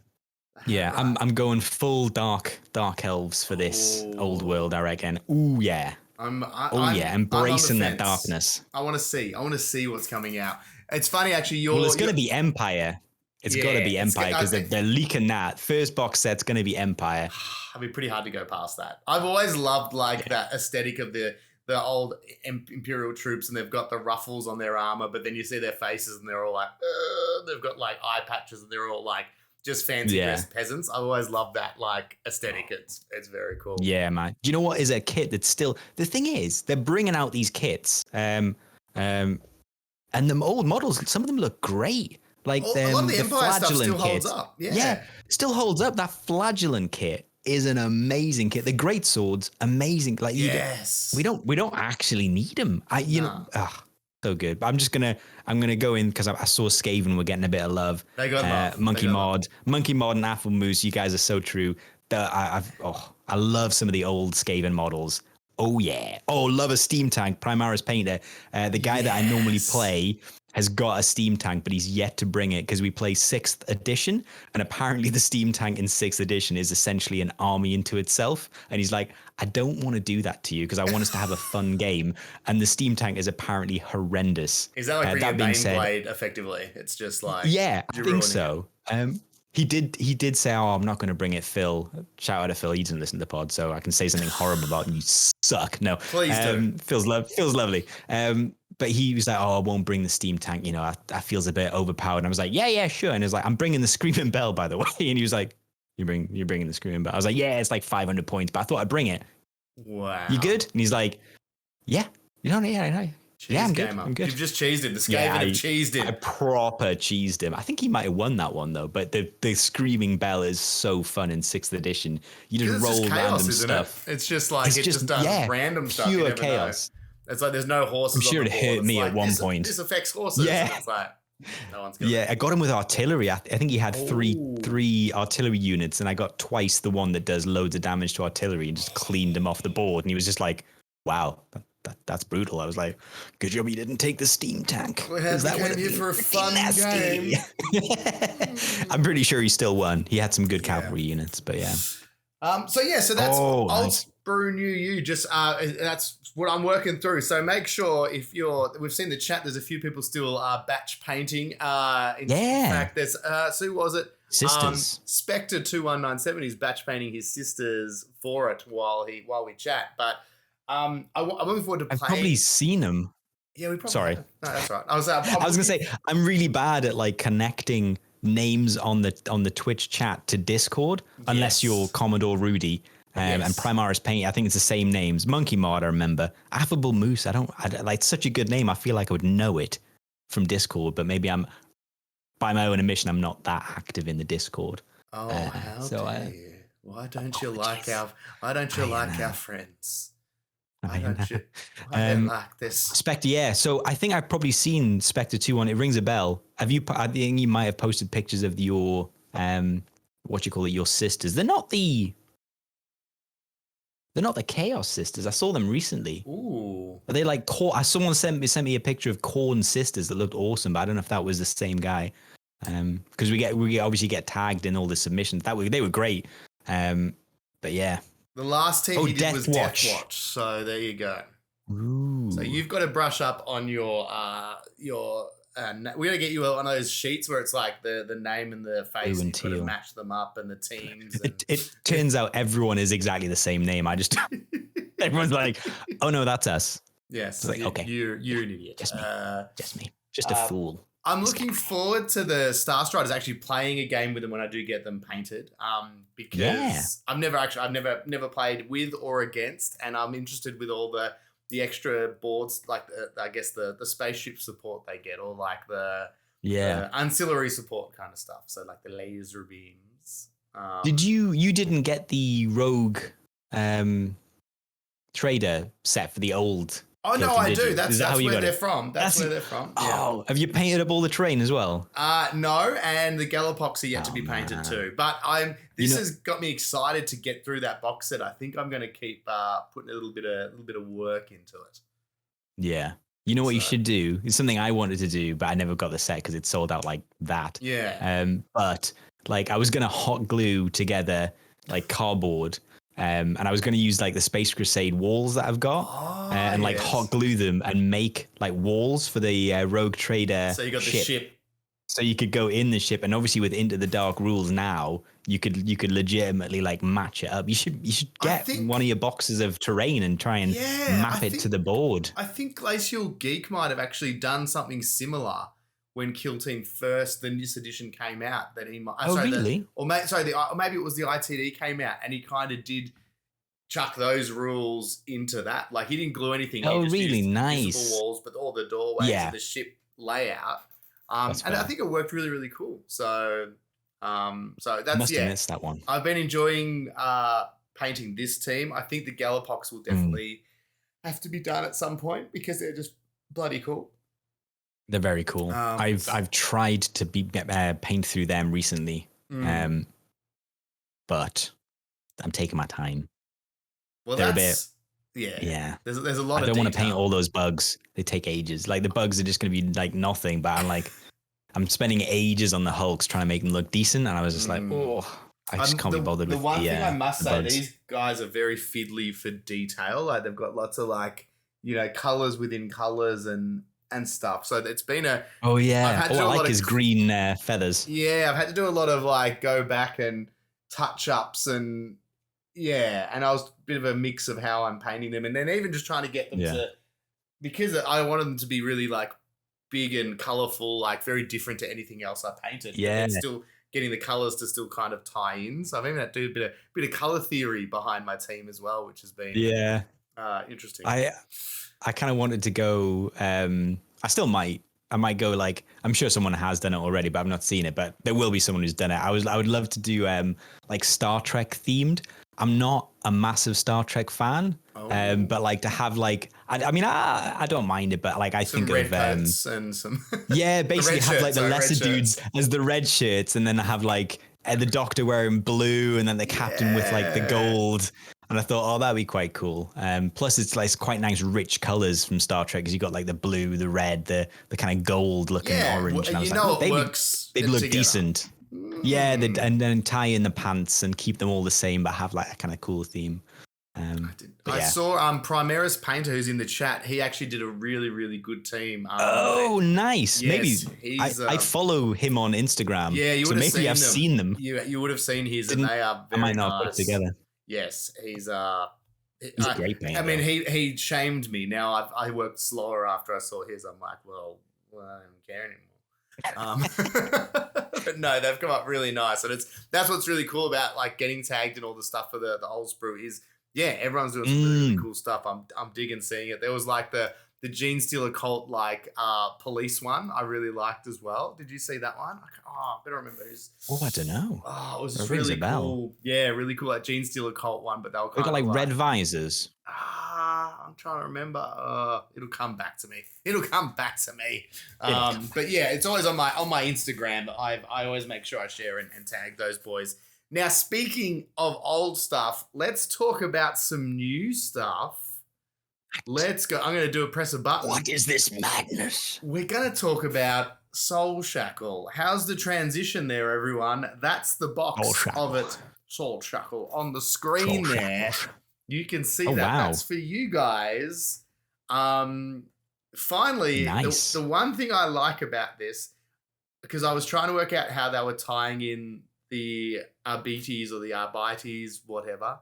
Speaker 1: Yeah, right. I'm going full dark elves for this Old World, I reckon. Ooh yeah. Embracing that darkness.
Speaker 2: I want to see what's coming out. It's funny, actually.
Speaker 1: It's going to be Empire. It's got to be Empire, because they're leaking that. First box set's going to be Empire.
Speaker 2: It'd be pretty hard to go past that. I've always loved that aesthetic of the old Imperial troops, and they've got the ruffles on their armor, but then you see their faces and they're all like, they've got like eye patches, and they're all like just fancy dressed peasants. I always love that aesthetic. It's very cool.
Speaker 1: Yeah, man. Do you know what is a kit that's still, the thing is, they're bringing out these kits, and the old models, some of them look great. Like
Speaker 2: a lot of the Empire stuff still holds up.
Speaker 1: Yeah, still holds up. That Flagellant kit is an amazing kit. The great swords, amazing. Like, we don't actually need them. So good. But I'm gonna go in because I saw Skaven were getting a bit of love.
Speaker 2: They got love.
Speaker 1: Monkey Mod and Apple Moose. You guys are so true. I love some of the old Skaven models. Oh yeah. Oh, love a steam tank. Primaris painter. The guy that I normally play has got a steam tank, but he's yet to bring it because we play 6th edition, and apparently the steam tank in 6th edition is essentially an army into itself. And he's like, I don't want to do that to you because I want us to have a fun game. And the steam tank is apparently horrendous.
Speaker 2: Is that like bringing a Baneblade effectively? It's just like,
Speaker 1: yeah, I think so. He did say, "Oh, I'm not going to bring it, Phil." Shout out to Phil. He doesn't listen to the pod, so I can say something horrible about him. You suck. No,
Speaker 2: Please do.
Speaker 1: Phil's lovely. But he was like, "Oh, I won't bring the steam tank. You know, that feels a bit overpowered." And I was like, "Yeah, sure." And he was like, "I'm bringing the Screaming Bell, by the way." And he was like, "You're bringing the Screaming Bell." I was like, "Yeah, it's like 500 points, but I thought I'd bring it."
Speaker 2: Wow.
Speaker 1: You good? And he's like, "Yeah, you know, yeah." Yeah, I'm good. I'm good.
Speaker 2: You've just cheesed him. The Skaven have cheesed him.
Speaker 1: I proper cheesed him. I think he might have won that one though. But the Screaming Bell is so fun in 6th edition. You just roll
Speaker 2: chaos,
Speaker 1: random stuff.
Speaker 2: It's just like it just does random stuff.
Speaker 1: Pure chaos.
Speaker 2: Know. It's like there's no horses.
Speaker 1: I'm sure it hurt me at one point.
Speaker 2: This affects horses.
Speaker 1: Yeah.
Speaker 2: And it's like no one's gonna.
Speaker 1: Yeah, I got him with artillery. I think he had three artillery units, and I got twice the one that does loads of damage to artillery, and just cleaned him off the board. And he was just like, "Wow, that's brutal." I was like, "Good job you didn't take the steam tank."
Speaker 2: That came here for a fun game.
Speaker 1: I'm pretty sure he still won. He had some good cavalry units, but yeah.
Speaker 2: So that's old
Speaker 1: nice.
Speaker 2: Brew New You. Just that's what I'm working through. So make sure we've seen the chat. There's a few people still batch painting. In fact, there's so who was it?
Speaker 1: Sisters.
Speaker 2: Spectre 2197 is batch painting his sisters for it while we chat. But I'm looking forward to playing.
Speaker 1: I've probably seen him.
Speaker 2: Yeah, we probably.
Speaker 1: Sorry.
Speaker 2: Have. No, that's right. I was
Speaker 1: gonna say I'm really bad at like connecting names on the Twitch chat to Discord, unless you're Commodore Rudy and Primaris Paint. I think it's the same names. Monkey Mod, I remember. Affable Moose. I like such a good name. I feel like I would know it from Discord, but maybe I'm by my own admission, I'm not that active in the Discord.
Speaker 2: Oh, how dare you? Why don't you like our friends? Why don't you like this?
Speaker 1: Spectre, yeah. So I think I've probably seen Spectre 2 on. It rings a bell. I think you might have posted pictures of your your sisters. They're not the Chaos Sisters. I saw them recently.
Speaker 2: Ooh.
Speaker 1: Are they like someone sent me a picture of Khorne's sisters that looked awesome, but I don't know if that was the same guy. Because we obviously get tagged in all the submissions. They were great. But yeah.
Speaker 2: The last team he did was
Speaker 1: Death
Speaker 2: Watch. So there you go.
Speaker 1: Ooh.
Speaker 2: So you've got to brush up on your we're gonna get you one of those sheets where it's like the name and the face, and you've got to match them up and the teams. And
Speaker 1: it turns out everyone is exactly the same name. Everyone's like, "Oh no, that's us."
Speaker 2: Yes.
Speaker 1: Like, okay,
Speaker 2: you're an idiot.
Speaker 1: Just me. Just a fool.
Speaker 2: I'm looking forward to the Star Striders actually playing a game with them when I do get them painted. Because I've never played with or against, and I'm interested with all the extra boards, like I guess the spaceship support they get, or like the ancillary support kind of stuff. So like the laser beams.
Speaker 1: Did you didn't get the Rogue trader set for the old?
Speaker 2: Oh no, I do. That's where they're from. That's where they're from. Yeah.
Speaker 1: Oh, have you painted up all the terrain as well?
Speaker 2: No, and the Gallippox are yet to be painted too. But this has got me excited to get through that box set. I think I'm going to keep putting a little bit of work into it.
Speaker 1: Yeah. You know what you should do? It's something I wanted to do, but I never got the set because it sold out like that.
Speaker 2: Yeah.
Speaker 1: But like I was going to hot glue together like cardboard. And I was going to use like the Space Crusade walls that I've got and like hot glue them and make like walls for the Rogue Trader.
Speaker 2: So you got the ship.
Speaker 1: So you could go in the ship, and obviously with Into the Dark rules now, you could legitimately like match it up. You should get one of your boxes of terrain and try and map it to the board.
Speaker 2: I think Glacial Geek might have actually done something similar when Kill Team the this edition came out. That he might.
Speaker 1: Really?
Speaker 2: Maybe it was the ITD came out, and he kind of did chuck those rules into that. Like he didn't glue anything.
Speaker 1: Oh,
Speaker 2: he just
Speaker 1: really?
Speaker 2: Used
Speaker 1: Nice.
Speaker 2: Visible walls, but all the doorways and the ship layout. And I think it worked really, really cool. So that's
Speaker 1: Must have missed that one.
Speaker 2: I've been enjoying painting this team. I think the Gallippox will definitely have to be done at some point because they're just bloody cool.
Speaker 1: They're very cool. I've tried to paint through them recently, but I'm taking my time.
Speaker 2: Well,
Speaker 1: they're
Speaker 2: that's
Speaker 1: a bit,
Speaker 2: yeah. There's a lot.
Speaker 1: I don't want to paint all those bugs. They take ages. Like the bugs are just going to be like nothing. But I'm spending ages on the Hulks trying to make them look decent, and I was just like, I just can't be bothered with the
Speaker 2: one thing I must say,
Speaker 1: bugs.
Speaker 2: these guys are very fiddly for detail. Like they've got lots of colors within colors and and stuff. So it's been a.
Speaker 1: Oh yeah.
Speaker 2: I've had to do
Speaker 1: I
Speaker 2: a lot
Speaker 1: like
Speaker 2: of
Speaker 1: his green feathers.
Speaker 2: Yeah, I've had to do a lot of like go back and touch ups and and I was a bit of a mix of how I'm painting them, and then even just trying to get them to, because I wanted them to be really like big and colorful, like very different to anything else I painted.
Speaker 1: Yeah.
Speaker 2: But then still getting the colors to still kind of tie in. So I've even had to do a bit of color theory behind my team as well, which has been interesting.
Speaker 1: I kind of wanted to go. I still might. I might go like, I'm sure someone has done it already, but I've not seen it. But there will be someone who's done it. I would love to do like Star Trek themed. I'm not a massive Star Trek fan, but like to have like, I mean, I don't mind it, but like I
Speaker 2: some
Speaker 1: think
Speaker 2: red
Speaker 1: of
Speaker 2: coats and some
Speaker 1: basically have
Speaker 2: shirts,
Speaker 1: like the lesser dudes as the red shirts, and then I have like the Doctor wearing blue, and then the Captain with like the gold. And I thought, that'd be quite cool. Plus, it's like quite nice, rich colors from Star Trek, because you got like the blue, the red, the kind of gold looking orange. And I was like, they'd look together. Decent. Yeah, and then tie in the pants and keep them all the same, but have like a kind of cool theme.
Speaker 2: I saw Primaris Painter, who's in the chat. He actually did a really, really good team.
Speaker 1: Nice.
Speaker 2: Yes,
Speaker 1: maybe I follow him on Instagram.
Speaker 2: Yeah, you would have
Speaker 1: maybe I've seen them.
Speaker 2: You would have seen his, and they are very
Speaker 1: I might not
Speaker 2: nice.
Speaker 1: put it together.
Speaker 2: Yes, he's
Speaker 1: a great painter.
Speaker 2: I mean, he shamed me. Now I worked slower after I saw his. I'm like, well, I don't care anymore. But no, they've come up really nice, and that's what's really cool about like getting tagged and all the stuff for the old sprue is everyone's doing some really cool stuff. I'm digging seeing it. There was like the Gene Stealer cult like police one I really liked as well. Did you see that one? I better remember who's.
Speaker 1: I don't know.
Speaker 2: It was really cool. Yeah, really cool. That Gene Stealer cult one, but they were kind
Speaker 1: got like red visors.
Speaker 2: I'm trying to remember. It'll come back to me. But yeah, it's always on my Instagram. I always make sure I share and tag those boys. Now, speaking of old stuff, let's talk about some new stuff. Let's go. I'm going to do a press a button.
Speaker 1: What is this madness?
Speaker 2: We're going to talk about Soul Shackle. How's the transition there, everyone? That's the box of it. Soul Shackle on the screen there. You can see that. Wow. That's for you guys. Finally, nice. The one thing I like about this, because I was trying to work out how they were tying in the Arbites or the Arbites, whatever.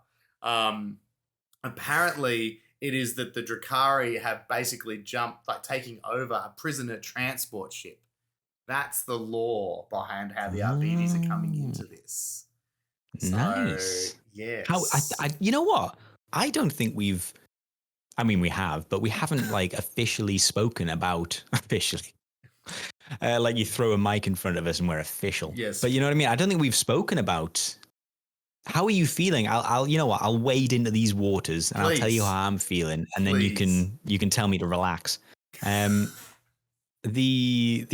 Speaker 2: Apparently, it is that the Drukhari have basically jumped, like taking over a prisoner transport ship. That's the lore behind how the Arbites are coming into this.
Speaker 1: Nice.
Speaker 2: So, yes.
Speaker 1: How you know what? I don't think we have, but we haven't like officially spoken about like you throw a mic in front of us and we're official.
Speaker 2: Yes.
Speaker 1: But you know what I mean? I don't think we've spoken about. How are you feeling? I'll you know what? I'll wade into these waters and I'll tell you how I'm feeling, and then you can tell me to relax. The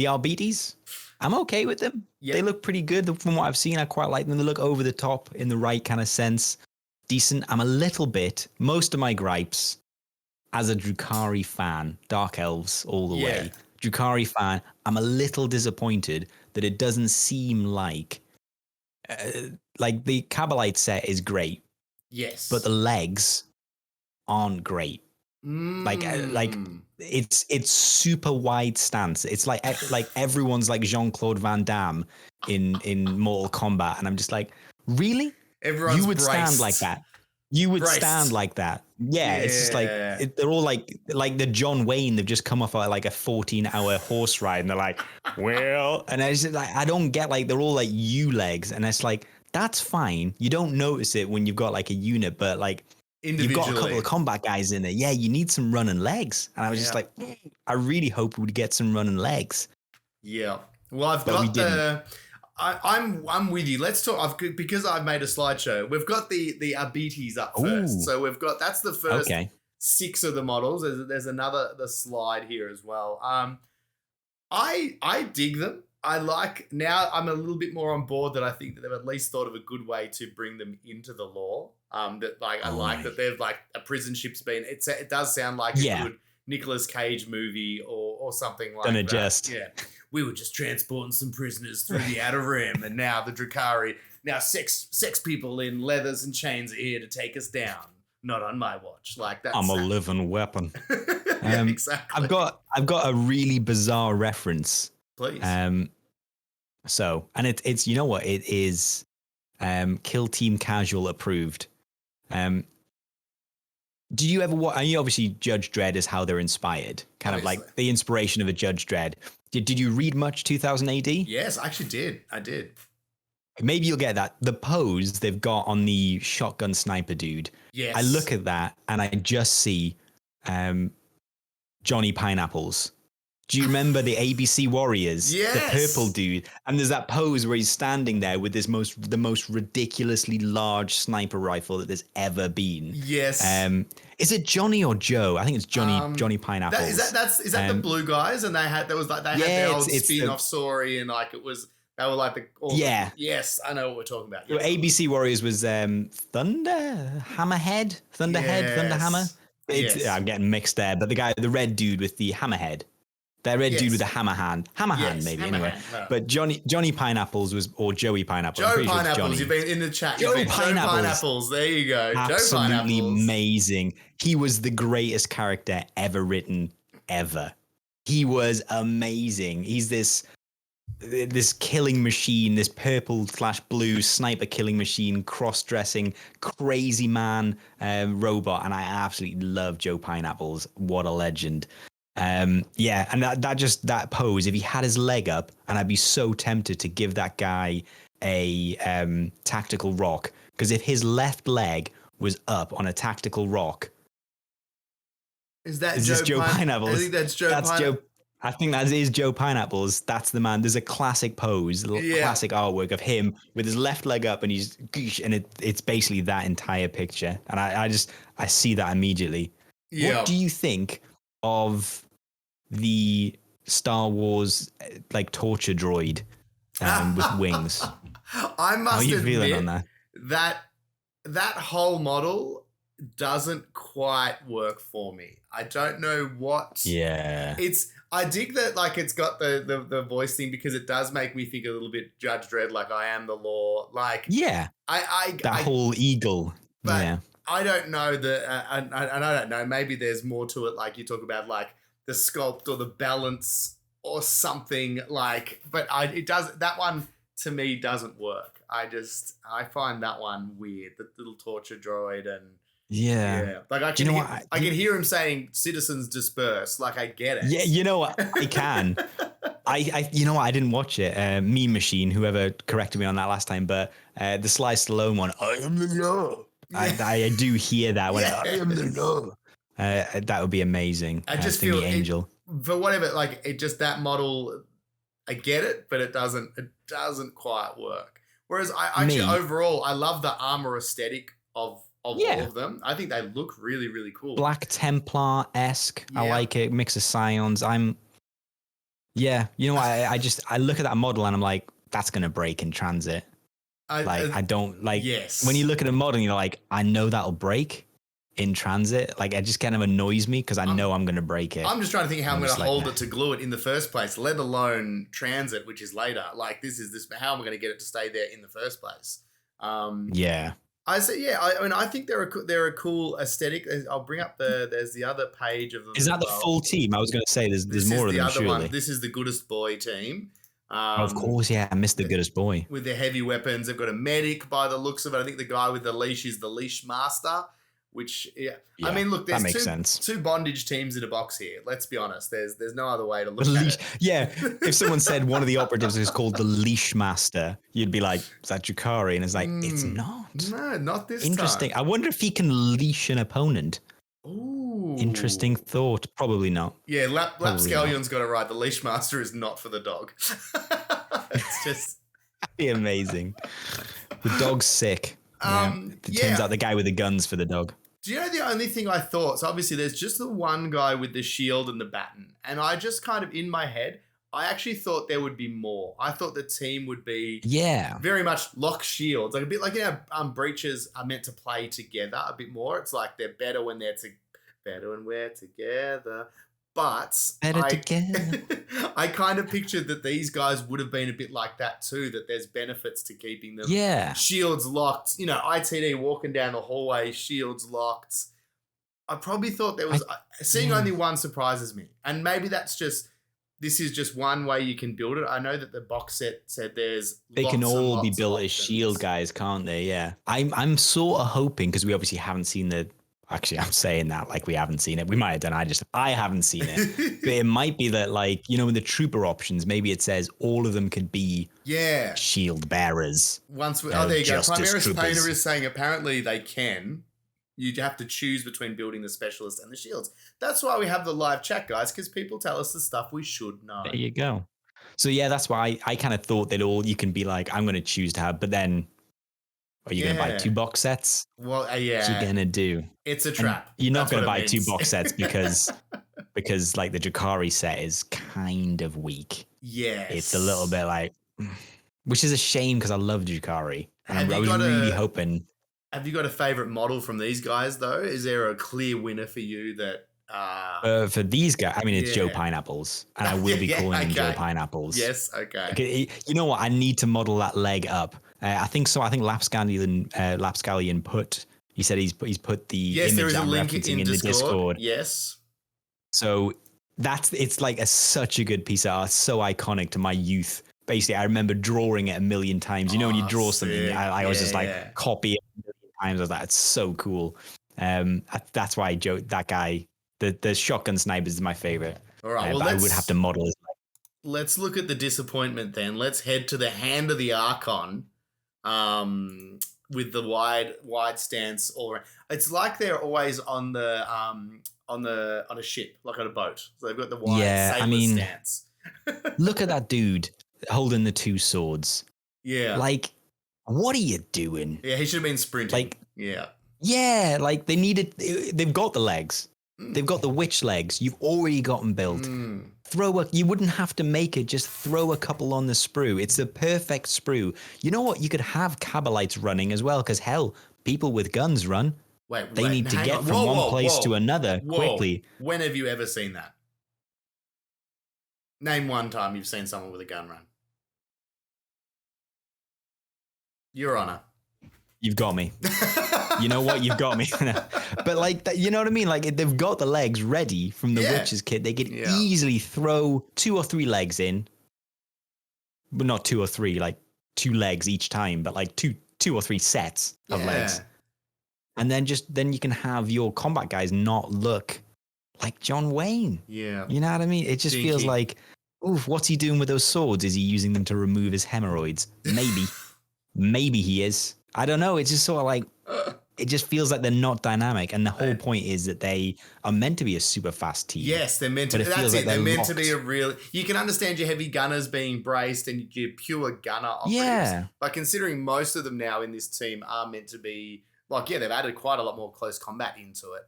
Speaker 1: Arbites, I'm okay with them. Yep. They look pretty good from what I've seen. I quite like them. They look over the top in the right kind of sense. Decent. I'm a little bit, most of my gripes as a Drukhari fan, Dark Elves all the way. Drukhari fan, I'm a little disappointed that it doesn't seem like the Kabbalite set is great.
Speaker 2: Yes.
Speaker 1: But the legs aren't great. Like it's super wide stance. It's like everyone's like Jean-Claude Van Damme in Mortal Kombat, and I'm just like, really? You would stand like that. You would stand like that. Yeah, it's just like they're all like the John Wayne. They've just come off like a 14-hour horse ride, and they're like, well, and I just like I don't get like they're all like U legs, and it's like that's fine. You don't notice it when you've got like a unit, but like you've got a couple of combat guys in there. Yeah, you need some running legs, and I was just like, I really hope we'd get some running legs.
Speaker 2: Yeah, well, I've got the. I'm with you. Let's talk. Because I've made a slideshow. We've got the Arbites up first. So that's the first 6 of the models. There's the slide here as well. I dig them. I like now. I'm a little bit more on board that I think that they've at least thought of a good way to bring them into the lore. I like that they've like a prison ship's been. It does sound like a good Nicolas Cage movie or something like that.
Speaker 1: Just.
Speaker 2: Yeah. We were just transporting some prisoners through the outer rim, and now the Drukhari, sex people in leathers and chains are here to take us down. not on my watch. Like that's
Speaker 1: I'm a living weapon.
Speaker 2: yeah, exactly.
Speaker 1: I've got a really bizarre reference.
Speaker 2: Please.
Speaker 1: So, and it's you know what, it is Kill Team Casual approved. Did you ever watch? And you obviously Judge Dredd is how they're inspired, kind
Speaker 2: Obviously.
Speaker 1: of like the inspiration of a Judge Dredd. Did you read much 2000 AD?
Speaker 2: Yes, I actually did. I did.
Speaker 1: Maybe you'll get that. The pose they've got on the shotgun sniper dude.
Speaker 2: Yes.
Speaker 1: I look at that and I just see Johnny Pineapples. Do you remember the ABC Warriors?
Speaker 2: Yes.
Speaker 1: The purple dude. And there's that pose where he's standing there with the most ridiculously large sniper rifle that there's ever been.
Speaker 2: Yes.
Speaker 1: Is it Johnny or Joe? I think it's Johnny Pineapples.
Speaker 2: Is that the blue guys? And they had their old spin-off story, and like they were like yes, I know what we're talking about.
Speaker 1: Yes. ABC Warriors was Thunderhammer.
Speaker 2: Yes.
Speaker 1: I'm getting mixed there, but the red dude with the hammerhead. That red dude with the hammer hand, anyway. Right. But Johnny Pineapples or Joey Pineapples.
Speaker 2: Joe Pineapples, you've been in the chat. Joe Pineapples, there you go.
Speaker 1: Absolutely
Speaker 2: Joe Pineapples.
Speaker 1: Amazing. He was the greatest character ever written, ever. He was amazing. He's this killing machine, this purple/blue sniper killing machine, cross-dressing, crazy man robot, and I absolutely love Joe Pineapples. What a legend. And that pose, if he had his leg up, and I'd be so tempted to give that guy a tactical rock, because if his left leg was up on a tactical rock,
Speaker 2: is this Joe Pineapples? I think that's Joe Pineapples.
Speaker 1: I think that is Joe Pineapples. That's the man. There's a classic pose, classic artwork of him with his left leg up, and it's basically that entire picture. And I see that immediately. Yeah. What do you think of the Star Wars like torture droid with wings?
Speaker 2: I must
Speaker 1: How are you
Speaker 2: admit
Speaker 1: feeling on
Speaker 2: that whole model doesn't quite work for me. I don't know what.
Speaker 1: Yeah.
Speaker 2: I dig that, like, it's got the voice thing, because it does make me think a little bit Judge Dredd, like I am the law. Like, yeah, I
Speaker 1: whole eagle.
Speaker 2: But
Speaker 1: yeah.
Speaker 2: I don't know and I don't know. Maybe there's more to it. Like you talk about, like the sculpt or the balance or something. Like, but that one to me doesn't work. I find that one weird. The little torture droid and. Yeah. Like I can hear him saying citizens disperse. Like I get it.
Speaker 1: Yeah, you know what? I can. You know what? I didn't watch it. Meme Machine, whoever corrected me on that last time, but the Sly Stallone one, I am the law. Yeah. I do hear that when I am the law. That would be amazing.
Speaker 2: I just feel the angel. For whatever, like it just that model, I get it, but it doesn't quite work. Whereas overall, I love the armor aesthetic of all of them. I think they look really, really cool.
Speaker 1: Black Templar-esque. Yeah. I like it. Mix of scions. You know, I look at that model and I'm like, that's going to break in transit. I don't like, when you look at a model and you're like, I know that'll break in transit. Like, it just kind of annoys me because I know I'm going to break it.
Speaker 2: I'm just trying to think how I'm going to hold it to glue it in the first place, let alone transit, which is later. Like, how am I going to get it to stay there in the first place? I say, I think they're a cool aesthetic. I'll bring up there's the other page of them.
Speaker 1: Is that the full team? I was going to say there's more of them, surely.
Speaker 2: This is the Goodest Boy team.
Speaker 1: Of course, yeah. I missed the Goodest Boy.
Speaker 2: With their heavy weapons. They've got a medic by the looks of it. I think the guy with the leash is the leash master, which, I mean, look, there's two bondage teams in a box here. Let's be honest. There's no other way to look at it.
Speaker 1: Yeah. If someone said one of the operatives is called the leash master, you'd be like, is that Jakari? And it's like, it's not.
Speaker 2: No, not this
Speaker 1: Interesting.
Speaker 2: time.
Speaker 1: I wonder if he can leash an opponent.
Speaker 2: Ooh.
Speaker 1: Interesting thought. Probably not.
Speaker 2: Yeah, Lapscallion's got it right. The leash master is not for the dog. It's just...
Speaker 1: That'd be amazing. The dog's sick. It turns out the guy with the gun's for the dog.
Speaker 2: Do you know the only thing I thought? So obviously there's just the one guy with the shield and the baton. And I just kind of, in my head, I actually thought there would be more. I thought the team would be very much lock shields. Like a bit like, breaches are meant to play together a bit more. It's like they're better when we're together. But
Speaker 1: together.
Speaker 2: I kind of pictured that these guys would have been a bit like that too, that there's benefits to keeping them.
Speaker 1: Yeah.
Speaker 2: Shields locked. You know, ITD walking down the hallway, shields locked. I probably thought there was... seeing only one surprises me. And maybe that's just... This is just one way you can build it. I know that the box set said there's
Speaker 1: They can all be built as shield guys, can't they? Yeah. I'm sort of hoping, because we obviously haven't seen the... Actually, I'm saying that like we haven't seen it. We might have done. I haven't seen it. But it might be that, like, you know, in the trooper options, maybe it says all of them could be shield bearers.
Speaker 2: There you go. Primaris Painter is saying apparently they can. You'd have to choose between building the specialist and the shields. That's why we have the live chat, guys, because people tell us the stuff we should know.
Speaker 1: There you go. So yeah, that's why I kind of thought that all you can be like, I'm going to choose to have, but then are you going to buy 2 box sets?
Speaker 2: Well,
Speaker 1: What you going to do?
Speaker 2: It's a trap.
Speaker 1: And you're not going to buy 2 box sets because like the Drakari set is kind of weak.
Speaker 2: Yes.
Speaker 1: It's a little bit like, which is a shame because I love Drakari. And I was really hoping.
Speaker 2: Have you got a favorite model from these guys though? Is there a clear winner for you that?
Speaker 1: For these guys, I mean, it's Joe Pineapples, and I will be calling him Joe Pineapples.
Speaker 2: Yes, okay.
Speaker 1: You know what? I need to model that leg up. I think so. I think Lapscallion put. He said he's put the image
Speaker 2: there is
Speaker 1: I'm
Speaker 2: a link
Speaker 1: referencing
Speaker 2: in
Speaker 1: the Discord.
Speaker 2: Yes.
Speaker 1: So it's like such a good piece of art, so iconic to my youth. Basically, I remember drawing it a million times. You know, when you draw something, I was just like copy it a million times. I was like, it's so cool. That's why that guy, the shotgun sniper is my favorite.
Speaker 2: All right, well,
Speaker 1: I would have to model it.
Speaker 2: Let's look at the disappointment then. Let's head to the Hand of the Archon, with the wide stance all around. It's like they're always on a ship, like on a boat. So they've got the wide sailor stance.
Speaker 1: Look at that dude holding the 2 swords.
Speaker 2: Yeah,
Speaker 1: like, what are you doing?
Speaker 2: Yeah, he should have been sprinting.
Speaker 1: Like,
Speaker 2: yeah,
Speaker 1: like they've got the legs. They've got the witch legs. You've already got them built. You wouldn't have to make it. Just throw a couple on the sprue. It's the perfect sprue. You know what? You could have Cabalites running as well, because hell, people with guns run. They need to get from one place to another quickly.
Speaker 2: When have you ever seen that? Name one time you've seen someone with a gun run. Your Honor.
Speaker 1: You've got me. You know what? You've got me. But like, you know what I mean? Like, they've got the legs ready from the witch's kit. They could easily throw 2 or 3 legs in. But not 2 or 3, like 2 legs each time, but like two or 3 sets of legs. And then you can have your combat guys not look like John Wayne.
Speaker 2: Yeah.
Speaker 1: You know what I mean? It just feels like, oof, what's he doing with those swords? Is he using them to remove his hemorrhoids? Maybe. Maybe he is. I don't know. It's just sort of like, it just feels like they're not dynamic. And the whole point is that they are meant to be a super fast team.
Speaker 2: Yes, they're meant to be. That's it. They're meant to be a real... You can understand your heavy gunners being braced and your pure gunner operatives.
Speaker 1: Yeah.
Speaker 2: But considering most of them now in this team are meant to be... Like, they've added quite a lot more close combat into it.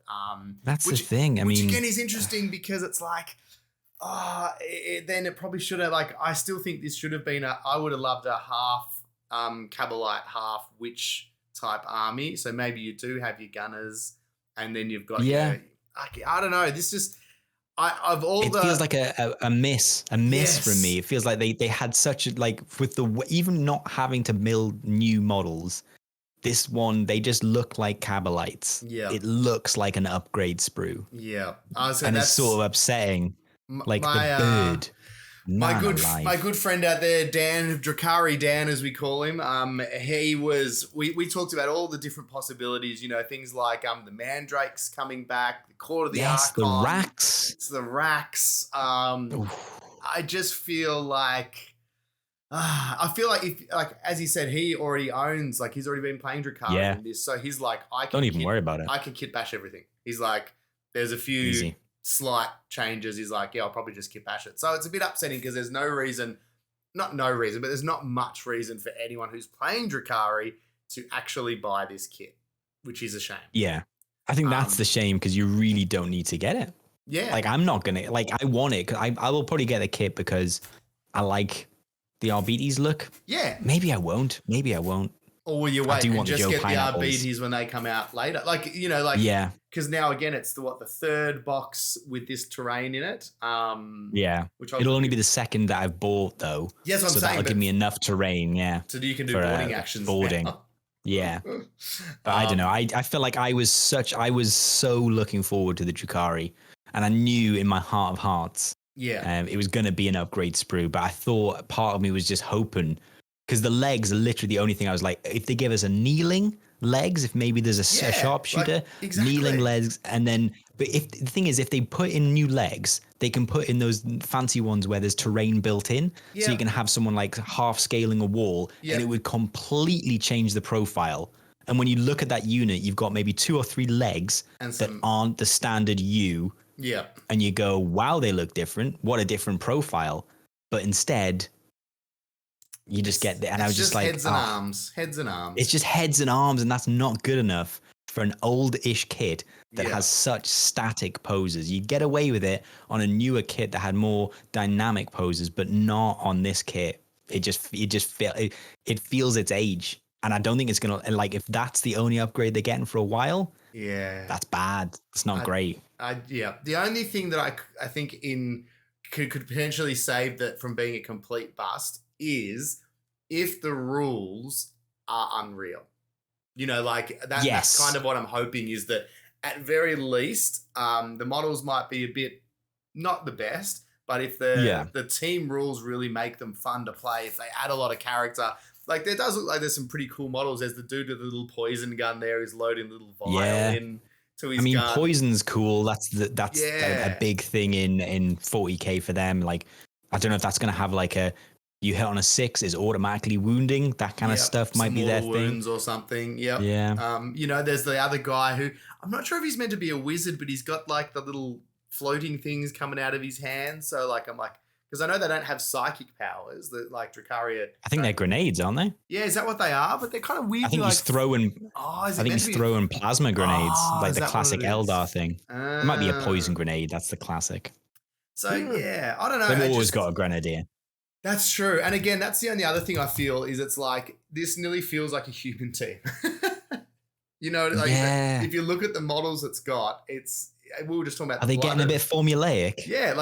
Speaker 1: That's the thing.
Speaker 2: Which again is interesting because it's like... then it probably should have... Like, I still think this should have been I would have loved a half... Cabalite, half witch type army. So maybe you do have your gunners, and then you've got I don't know. This just it
Speaker 1: feels like a miss from me. It feels like they had such a, like, with the even not having to build new models. This one, they just look like Cabalites.
Speaker 2: Yeah,
Speaker 1: it looks like an upgrade sprue.
Speaker 2: Yeah,
Speaker 1: and it's sort of upsetting. Like the bird.
Speaker 2: My good friend out there, Dan, Drakari Dan, as we call him, he was, we talked about all the different possibilities, you know, things like the Mandrakes coming back, the Court of the Archon.
Speaker 1: The Racks.
Speaker 2: It's the Racks. I just feel like, if, as he said, he already owns, like, he's already been playing Drakari in this, so he's like,
Speaker 1: don't even worry about it.
Speaker 2: I can kit bash everything. He's like, there's a few... slight changes. He's like, I'll probably just kit bash it. So it's a bit upsetting because there's but there's not much reason for anyone who's playing Drakari to actually buy this kit, which is a shame.
Speaker 1: Yeah. I think that's the shame because you really don't need to get it.
Speaker 2: Yeah.
Speaker 1: Like, I'm not going to, like, I want it. I will probably get the kit because I like the Arbites look.
Speaker 2: Yeah.
Speaker 1: Maybe I won't.
Speaker 2: Or will you
Speaker 1: I
Speaker 2: wait
Speaker 1: do
Speaker 2: and
Speaker 1: want the
Speaker 2: just
Speaker 1: Joe
Speaker 2: get the
Speaker 1: Pineapples.
Speaker 2: RBDs when they come out later? Like, you know, like,
Speaker 1: Yeah.
Speaker 2: because now again, it's the third box with this terrain in it.
Speaker 1: Yeah.
Speaker 2: Which I was
Speaker 1: It'll only
Speaker 2: looking.
Speaker 1: be the second that I've bought though.
Speaker 2: Yes, I'm
Speaker 1: so
Speaker 2: saying,
Speaker 1: that'll give
Speaker 2: but
Speaker 1: me enough terrain, yeah.
Speaker 2: so you can do
Speaker 1: for
Speaker 2: boarding actions
Speaker 1: boarding.
Speaker 2: now.
Speaker 1: Yeah. But I don't know. I feel like I was so looking forward to the Drukhari, and I knew in my heart of hearts, it was going to be an upgrade sprue. But I thought part of me was just hoping, because the legs are literally the only thing I was like, if they give us a kneeling legs, if maybe there's a sharpshooter,
Speaker 2: like, exactly.
Speaker 1: kneeling legs, and then. But if the thing is, if they put in new legs, they can put in those fancy ones where there's terrain built in, so you can have someone like half scaling a wall, and it would completely change the profile. And when you look at that unit, you've got maybe 2 or 3 legs that aren't the standard U.
Speaker 2: Yeah.
Speaker 1: And you go, wow, they look different. What a different profile. But instead, you just get there. And I was just like,
Speaker 2: heads and arms. Heads and arms.
Speaker 1: It's just heads and arms, and that's not good enough for an old-ish kit that has such static poses. You get away with it on a newer kit that had more dynamic poses, but not on this kit. It feels its age. And I don't think it's going to, like, if that's the only upgrade they're getting for a while, that's bad. It's not great.
Speaker 2: The only thing that I think could potentially save that from being a complete bust is if the rules are unreal. You know, like that's kind of what I'm hoping, is that at very least, the models might be a bit not the best, but if the team rules really make them fun to play, if they add a lot of character. Like, there does look like there's some pretty cool models. There's the dude with the little poison gun there who's loading a little vial in to his gun.
Speaker 1: Poison's cool. That's a big thing in 40k for them. Like, I don't know if that's going to have like you hit on a 6 is automatically wounding. That kind of stuff might be their thing.
Speaker 2: Wounds or something. Yep.
Speaker 1: Yeah.
Speaker 2: You know, there's the other guy who, I'm not sure if he's meant to be a wizard, but he's got like the little floating things coming out of his hands. So like, I'm like, because I know they don't have psychic powers that like Drukhari.
Speaker 1: I think they're grenades, aren't they?
Speaker 2: Yeah, is that what they are? But they're kind of weird.
Speaker 1: I think he's throwing. I think he's throwing plasma grenades, like the classic Eldar thing. It might be a poison grenade. That's the classic.
Speaker 2: So yeah, I don't know.
Speaker 1: They've always got a grenadier.
Speaker 2: That's true. And again, that's the only other thing I feel is it's like this nearly feels like a human team. You know, like if you look at the models it's got, we were just talking about.
Speaker 1: Are they getting a bit formulaic?
Speaker 2: Yeah,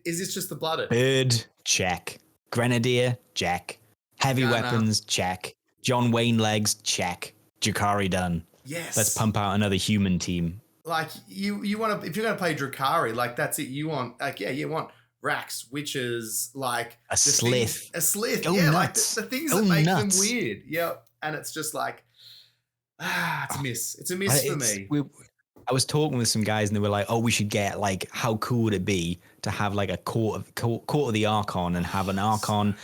Speaker 2: is this just the blooded?
Speaker 1: Bird, check. Grenadier, check. Heavy weapons, check. John Wayne legs, check. Drukhari done.
Speaker 2: Yes.
Speaker 1: Let's pump out another human team.
Speaker 2: Like you want to, if you're going to play Drukhari, like that's it. You want you want racks, witches, like
Speaker 1: a slith.
Speaker 2: A slith.
Speaker 1: Go
Speaker 2: like
Speaker 1: nuts.
Speaker 2: the things that make them weird. Yeah. And it's just like, it's a miss. It's a miss for me.
Speaker 1: I was talking with some guys and they were like, oh, we should get like, how cool would it be to have like a court of the Archon and have an Archon,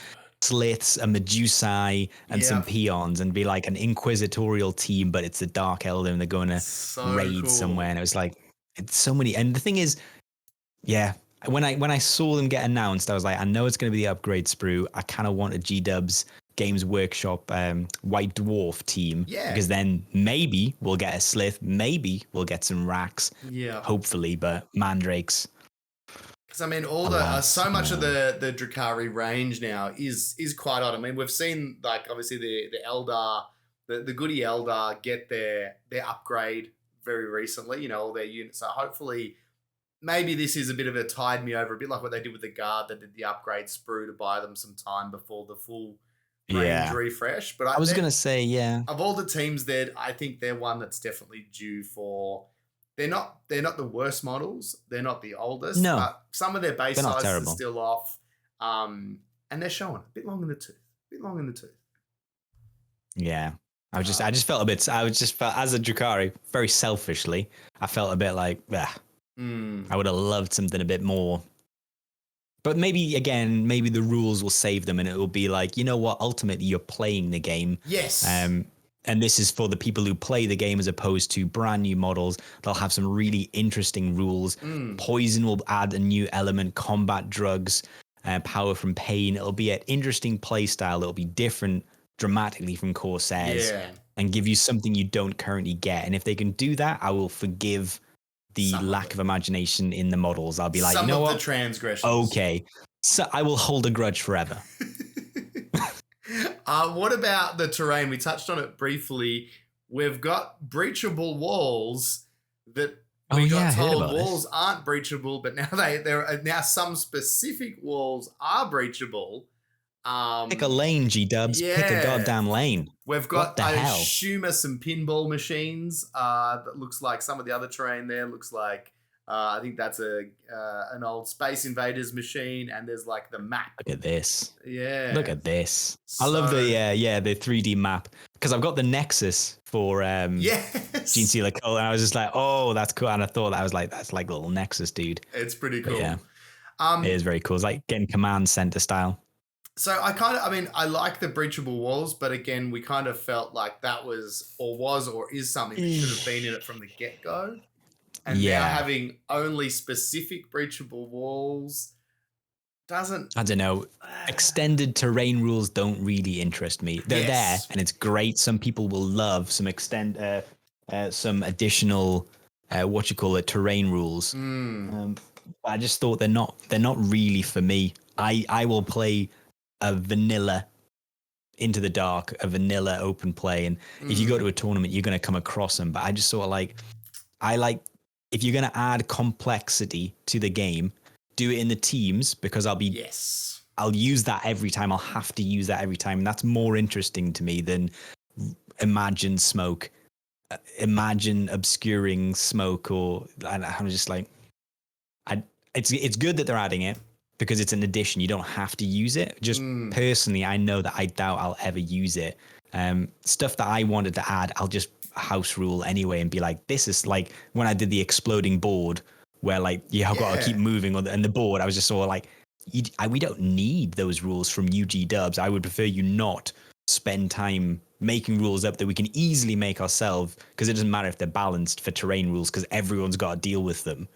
Speaker 1: sliths, a Medusae, and some peons, and be like an inquisitorial team, but it's the Dark Elder and they're going to raid somewhere. And it was like, it's so many. And the thing is, when I saw them get announced, I was like, I know it's going to be the upgrade sprue. I kind of want a G-Dubs Games Workshop White Dwarf team, because then maybe we'll get a slith, maybe we'll get some racks, hopefully, but mandrakes.
Speaker 2: Because I mean, all so much of the Drukhari range now is quite odd. I mean, we've seen like obviously the Eldar, the Goody Eldar get their upgrade very recently. You know, all their units. So hopefully, maybe this is a bit of a tide me over, a bit like what they did with the Guard. They did the upgrade sprue to buy them some time before the full range refresh. But
Speaker 1: I was gonna say,
Speaker 2: of all the teams there, I think they're one that's definitely due for. They're not the worst models. They're not the oldest.
Speaker 1: No,
Speaker 2: but some of their base sizes are still off. And they're showing a bit long in the tooth.
Speaker 1: Yeah, I just felt a bit. I just felt as a Drukhari, very selfishly, I felt a bit like, I would have loved something a bit more. But maybe the rules will save them, and it will be like, you know what? Ultimately, you're playing the game.
Speaker 2: Yes.
Speaker 1: And this is for the people who play the game as opposed to brand new models. They'll have some really interesting rules. Poison will add a new element, combat drugs, power from pain. It'll be an interesting play style. It'll be different dramatically from Corsairs and give you something you don't currently get. And if they can do that, I will forgive the lack of imagination in the models. I'll be like, you know what?
Speaker 2: The transgressions.
Speaker 1: Okay. So I will hold a grudge forever.
Speaker 2: What about the terrain? We touched on it briefly. We've got breachable walls that we got
Speaker 1: I heard
Speaker 2: told
Speaker 1: about
Speaker 2: walls
Speaker 1: this.
Speaker 2: aren't breachable, but now there are now some specific walls are breachable.
Speaker 1: Pick a lane, G-dubs. Pick a
Speaker 2: Yeah.
Speaker 1: goddamn lane.
Speaker 2: We've
Speaker 1: What
Speaker 2: got,
Speaker 1: the
Speaker 2: I
Speaker 1: hell?
Speaker 2: assume, some pinball machines. That looks like some of the other terrain there. Looks like I think that's an old Space Invaders machine, and there's like the map.
Speaker 1: Look at this.
Speaker 2: Yeah.
Speaker 1: Look at this. I love the the 3D map because I've got the Nexus for
Speaker 2: yes.
Speaker 1: Gene Sealer Cole, and I was just like, oh, that's cool. And I thought that was like that's like a little Nexus, dude.
Speaker 2: It's pretty cool.
Speaker 1: But yeah, it is very cool. It's like getting command center style.
Speaker 2: So I like the breachable walls, but again, we kind of felt like that was or is something that should have been in it from the get-go. And now having only specific breachable walls doesn't...
Speaker 1: I don't know. Extended terrain rules don't really interest me. They're there and it's great. Some people will love some some additional, terrain rules. I just thought they're not really for me. I will play a vanilla Into the Dark, a vanilla open play, and if you go to a tournament, you're going to come across them. But I just sort of if you're going to add complexity to the game, do it in the teams, because I'll use that every time. I'll have to use that every time, and that's more interesting to me than imagine smoke, imagine obscuring smoke, and I'm just like, it's good that they're adding it, because it's an addition. You don't have to use it. Just personally, I know that I doubt I'll ever use it. Stuff that I wanted to add, I'll just house rule anyway and be like, this is like when I did the exploding board where like, I've got to keep moving on the board. I was just sort of like, we don't need those rules from UG dubs. I would prefer you not spend time making rules up that we can easily make ourselves, because it doesn't matter if they're balanced for terrain rules, because everyone's got to deal with them.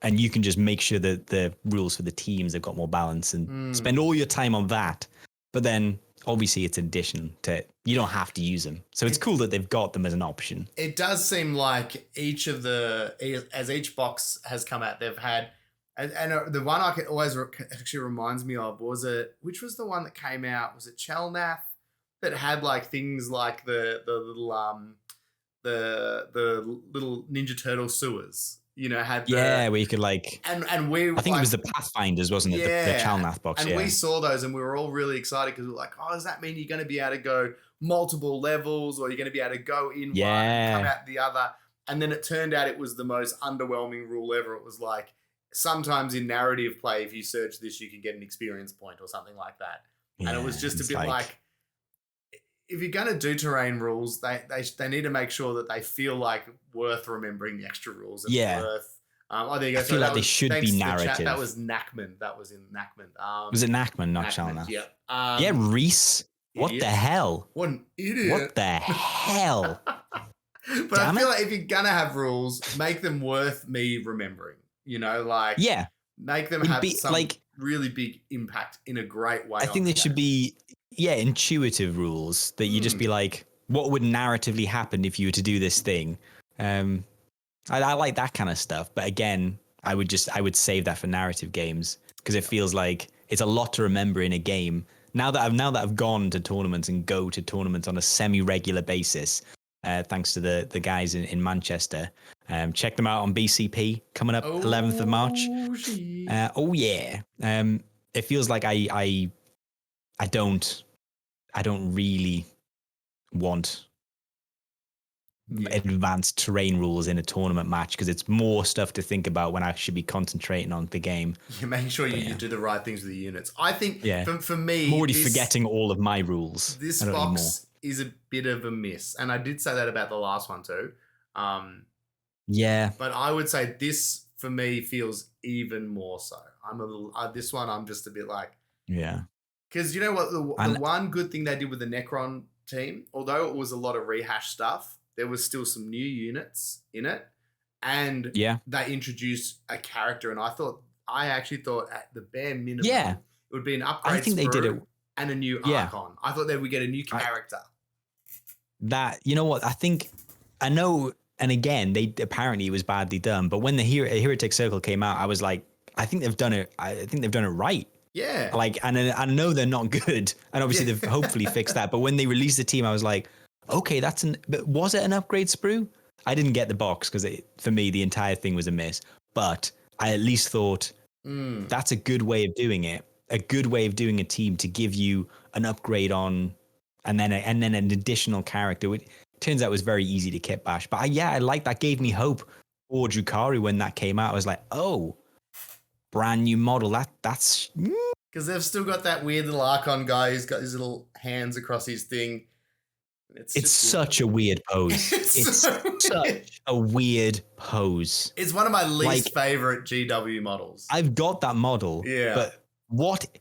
Speaker 1: And you can just make sure that the rules for the teams have got more balance and spend all your time on that. But then obviously it's an addition to, you don't have to use them. So it's cool that they've got them as an option.
Speaker 2: It does seem like as each box has come out, they've had, and the one I could always actually reminds me of which was the one that came out? Was it Chelnath that had like things like the little Ninja Turtle sewers? Had
Speaker 1: where you could like,
Speaker 2: and
Speaker 1: I think it was the Pathfinders, wasn't it? The Chalnath box.
Speaker 2: And we saw those and we were all really excited because we were like, oh, does that mean you're going to be able to go multiple levels, or you're going to be able to go in one and come out the other? And then it turned out it was the most underwhelming rule ever. It was like, sometimes in narrative play, if you search this, you can get an experience point or something like that. And it was just a bit like, if you're going to do terrain rules, they need to make sure that they feel like worth remembering the extra rules. And worth. There you go.
Speaker 1: I feel like they should be narrative.
Speaker 2: That was Nackman. That was in Nackman.
Speaker 1: Was it Nackman, not Chalnath?
Speaker 2: Yeah.
Speaker 1: Rhys. What the hell?
Speaker 2: What an idiot.
Speaker 1: What the hell?
Speaker 2: But I feel like if you're going to have rules, make them worth me remembering. Make them have some really big impact in a great way.
Speaker 1: I think they should be... intuitive rules that you just be like, what would narratively happen if you were to do this thing? I like that kind of stuff, but again, I would save that for narrative games, because it feels like it's a lot to remember in a game. Now that I've gone to tournaments and go to tournaments on a semi-regular basis, thanks to the guys in Manchester. Check them out on BCP coming up 11th of March. It feels like I don't really want advanced terrain rules in a tournament match, because it's more stuff to think about when I should be concentrating on the game.
Speaker 2: You're making sure you do the right things with the units. I think for me...
Speaker 1: I'm already forgetting all of my rules.
Speaker 2: This box is a bit of a miss. And I did say that about the last one too. But I would say this, for me, feels even more so. I'm a little... this one, I'm just a bit like...
Speaker 1: Yeah.
Speaker 2: Because you know what? The one good thing they did with the Necron team, although it was a lot of rehash stuff, there was still some new units in it. And they introduced a character. And I actually thought at the bare minimum, it would be an upgrade.
Speaker 1: I think they did it.
Speaker 2: And a new Archon. I thought they would get a new character.
Speaker 1: You know what? I know, and again, apparently it was badly done. But when the Heretic Circle came out, I was like, I think they've done it right.
Speaker 2: Yeah.
Speaker 1: Like, and I know they're not good, and obviously they've hopefully fixed that. But when they released the team, I was like, okay, but was it an upgrade sprue? I didn't get the box because for me, the entire thing was a miss. But I at least thought that's a good way of doing it. A good way of doing a team to give you an upgrade on, and then an additional character. It turns out it was very easy to kit bash. But I like that. Gave me hope for Drukhari when that came out. I was like, oh, brand new model. That's
Speaker 2: because they've still got that weird little Archon guy who's got his little hands across his thing.
Speaker 1: It's such a weird pose. It's such a weird pose.
Speaker 2: It's one of my least favorite GW models.
Speaker 1: I've got that model, but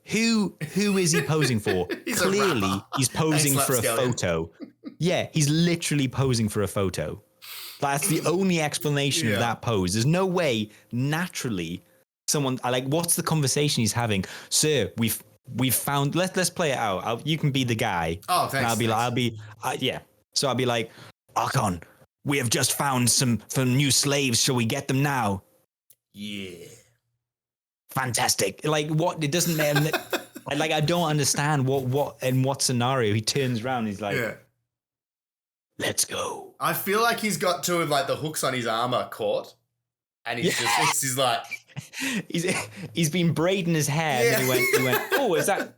Speaker 1: who is he posing for? Clearly, he's posing for a photo. Yeah, he's literally posing for a photo. That's the only explanation of that pose. There's no way naturally someone what's the conversation he's having? Sir, we've found. Let's play it out. You can be the guy.
Speaker 2: Oh, thanks.
Speaker 1: And So I'll be like, Archon, we have just found some new slaves. Shall we get them now?
Speaker 2: Yeah.
Speaker 1: Fantastic. Like what? It doesn't matter. I don't understand what in what scenario he turns around. He's like, let's go.
Speaker 2: I feel like he's got two of the hooks on his armor caught, and he's like.
Speaker 1: He's been braiding his hair, and he went, oh, is that?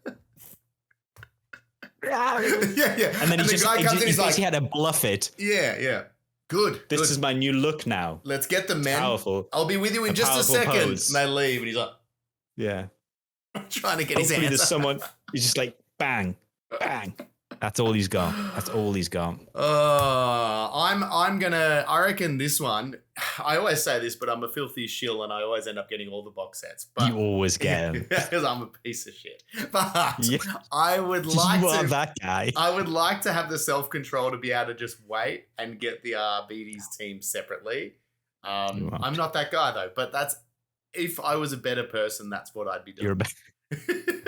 Speaker 2: yeah.
Speaker 1: And then he basically had to bluff it.
Speaker 2: Yeah. Good.
Speaker 1: This is my new look now.
Speaker 2: Let's get them, man.
Speaker 1: Powerful.
Speaker 2: I'll be with you in just a second. Pose. And they leave, and he's like,
Speaker 1: yeah.
Speaker 2: I'm trying to get his hands.
Speaker 1: There's someone. He's just like bang, bang. That's all he's got.
Speaker 2: I reckon this one, I always say this, but I'm a filthy shill and I always end up getting all the box sets. But,
Speaker 1: you always get them.
Speaker 2: Because I'm a piece of shit. But I would like
Speaker 1: that guy.
Speaker 2: I would like to have the self-control to be able to just wait and get the BD's team separately. I'm not that guy though, but if I was a better person, that's what I'd be doing.
Speaker 1: You're a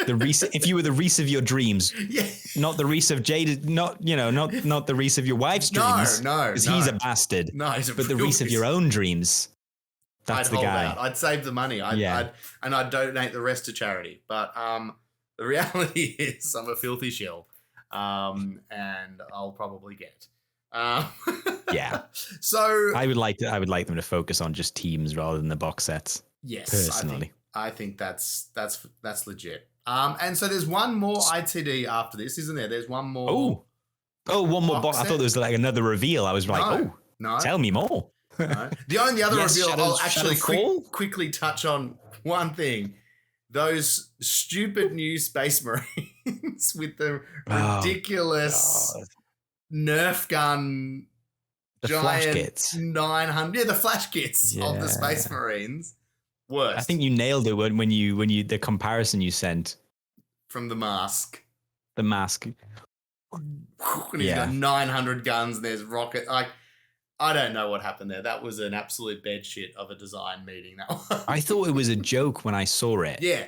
Speaker 1: the Rhys, if you were the Rhys of your dreams, not the Rhys of Jade, not the Rhys of your wife's dreams.
Speaker 2: No,
Speaker 1: because he's a bastard.
Speaker 2: No, he's
Speaker 1: but the Rhys of your own dreams. That's the guy.
Speaker 2: Out. I'd save the money. I'd donate the rest to charity. But the reality is, I'm a filthy shill, and I'll probably get.
Speaker 1: Yeah.
Speaker 2: So
Speaker 1: I would like them to focus on just teams rather than the box sets.
Speaker 2: Yes,
Speaker 1: personally.
Speaker 2: I think that's legit. And so there's one more ITD after this, isn't there? There's one more.
Speaker 1: Oh, one more box. I thought there was another reveal. I was like,
Speaker 2: no.
Speaker 1: Tell me more.
Speaker 2: No. The only other reveal, I'll actually quickly touch on one thing. Those stupid new Space Marines with the ridiculous Nerf gun,
Speaker 1: the
Speaker 2: giant
Speaker 1: flash kits.
Speaker 2: 900. Yeah, the flash kits of the Space Marines. Worst.
Speaker 1: I think you nailed it when you the comparison you sent
Speaker 2: from the mask.
Speaker 1: The mask.
Speaker 2: And he's got 900 guns. And there's rocket. I don't know what happened there. That was an absolute bed shit of a design meeting.
Speaker 1: I thought it was a joke when I saw it.
Speaker 2: Yeah.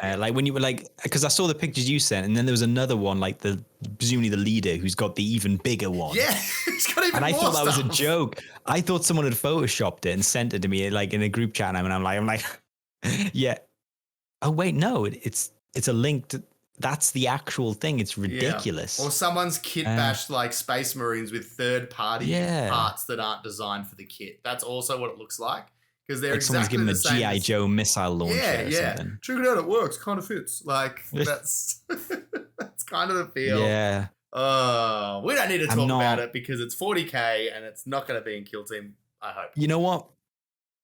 Speaker 1: When you were because I saw the pictures you sent, and then there was another one, presumably the leader, who's got the even bigger one.
Speaker 2: Yeah, he's got even more. And I
Speaker 1: thought that was a joke. I thought someone had photoshopped it and sent it to me, in a group chat, and I'm like, yeah. Oh wait, no, it's a link to. That's the actual thing. It's ridiculous.
Speaker 2: Yeah. Or someone's kit bashed Space Marines with third-party parts that aren't designed for the kit. That's also what it looks like. Because they're
Speaker 1: someone's
Speaker 2: exactly
Speaker 1: given
Speaker 2: the same.
Speaker 1: G.I. Joe missile launcher.
Speaker 2: Yeah. Check it out. It works. Kind of fits. That's kind of the feel.
Speaker 1: Yeah.
Speaker 2: We don't need to talk about it because it's 40K and it's not going to be in Kill Team. I hope.
Speaker 1: You know what?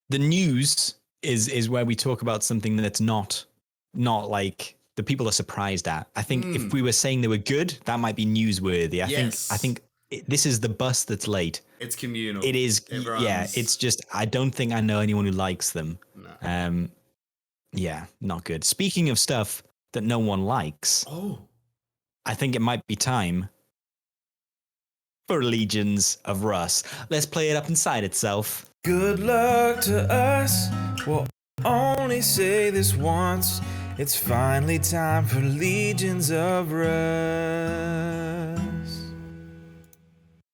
Speaker 1: The news is where we talk about something that's not the people are surprised at. I think if we were saying they were good, that might be newsworthy. I think this is the bus that's late.
Speaker 2: It's communal.
Speaker 1: It is. It's just, I don't think I know anyone who likes them.
Speaker 2: No.
Speaker 1: Not good. Speaking of stuff that no one likes, I think it might be time for Legions of Russ. Let's play it up inside itself.
Speaker 3: Good luck to us. We'll only say this once. It's finally time for Legions of Russ.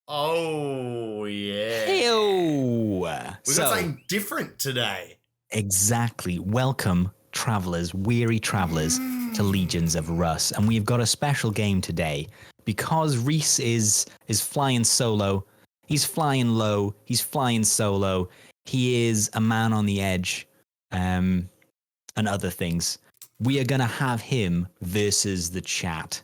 Speaker 2: Oh, yeah.
Speaker 1: Ew.
Speaker 2: We got something different today.
Speaker 1: Exactly. Welcome, travelers, weary travelers. to Legions of Russ, and we've got a special game today because Rhys is flying solo. He's flying low. He's flying solo. He is a man on the edge, and other things. We are going to have him versus the chat.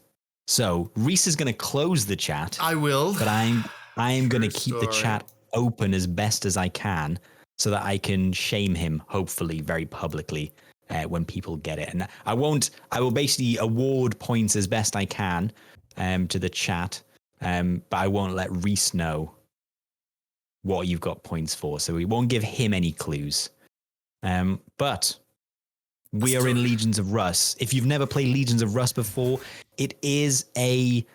Speaker 1: So Rhys is going to close the chat.
Speaker 2: I will.
Speaker 1: But I am going to keep the
Speaker 2: story.
Speaker 1: chat open as best as I can so that I can shame him, hopefully, very publicly when people get it. And I will basically award points as best I can to the chat, but I won't let Rhys know what you've got points for. So we won't give him any clues. But we are in Legions of Russ. If you've never played Legions of Russ before, it is a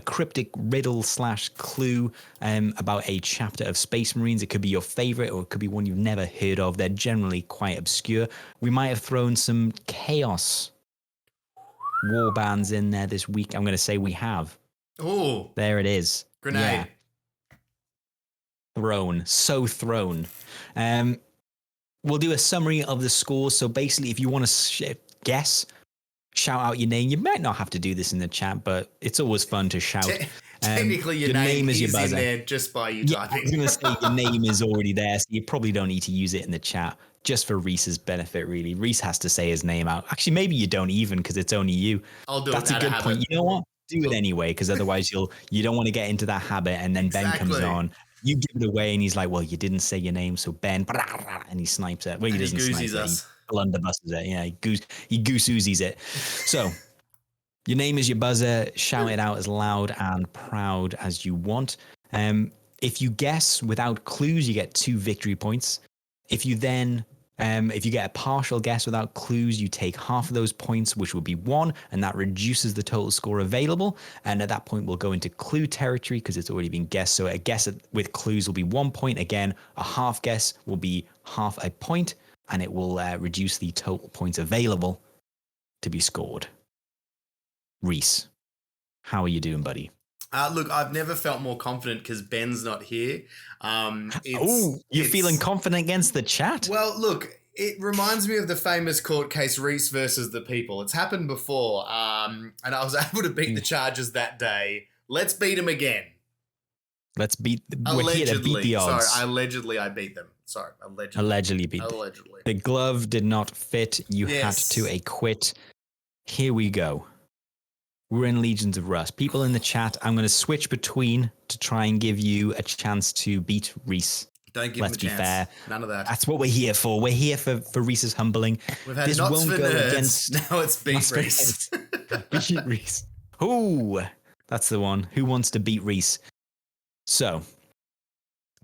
Speaker 1: cryptic riddle / clue about a chapter of Space Marines. It could be your favorite or it could be one you've never heard of. They're generally quite obscure. We might have thrown some chaos warbands in there this week. I'm going to say we have.
Speaker 2: Oh,
Speaker 1: there it is.
Speaker 2: Grenade.
Speaker 1: Yeah. Thrown. We'll do a summary of the scores. So basically, if you want to guess, shout out your name. You might not have to do this in the chat, but it's always fun to shout.
Speaker 2: Technically, your name is
Speaker 1: your buzzer.
Speaker 2: in there just by you
Speaker 1: Yeah,
Speaker 2: typing.
Speaker 1: I was going to say your name is already there, so you probably don't need to use it in the chat, just for Rhys's benefit, really. Rhys has to say his name out. Actually, maybe you don't even, because it's only you.
Speaker 2: I'll do
Speaker 1: That's
Speaker 2: it.
Speaker 1: a good point. You know what? Do it anyway, because otherwise you don't want to get into that habit, and then
Speaker 2: Exactly.
Speaker 1: Ben comes on. You give it away, and he's like, well, you didn't say your name, so Ben, and he snipes it. Well, he doesn't snipe it.
Speaker 2: Us.
Speaker 1: He blunderbusses it. Yeah, he goose Uzis it. So, your name is your buzzer. Shout it out as loud and proud as you want. If you guess without clues, you get 2 victory points. If you get a partial guess without clues, you take half of those points, which will be 1, and that reduces the total score available. And at that point, we'll go into clue territory because it's already been guessed. So a guess with clues will be 1 point. Again, a half guess will be half a point, and it will reduce the total points available to be scored. Rhys, how are you doing, buddy?
Speaker 2: Look, I've never felt more confident because Ben's not here.
Speaker 1: You're feeling confident against the chat?
Speaker 2: Well, look, it reminds me of the famous court case Rhys versus the people. It's happened before, and I was able to beat the Chargers that day. Let's beat them again.
Speaker 1: We're here to beat the odds.
Speaker 2: Sorry, allegedly I beat them. Sorry,
Speaker 1: Allegedly beat them.
Speaker 2: Allegedly.
Speaker 1: The glove did not fit. You had to acquit. Here we go. We're in Legions of Russ. People in the chat, I'm going to switch between to try and give you a chance to beat Rhys.
Speaker 2: Don't give
Speaker 1: Let's
Speaker 2: him a
Speaker 1: be
Speaker 2: chance.
Speaker 1: fair.
Speaker 2: None of that.
Speaker 1: That's what we're here for. We're here for Rhys's humbling.
Speaker 2: We've had this won't go against. Now it's beat Rhys.
Speaker 1: Beat Rhys. Ooh, that's the one. Who wants to beat Rhys? So,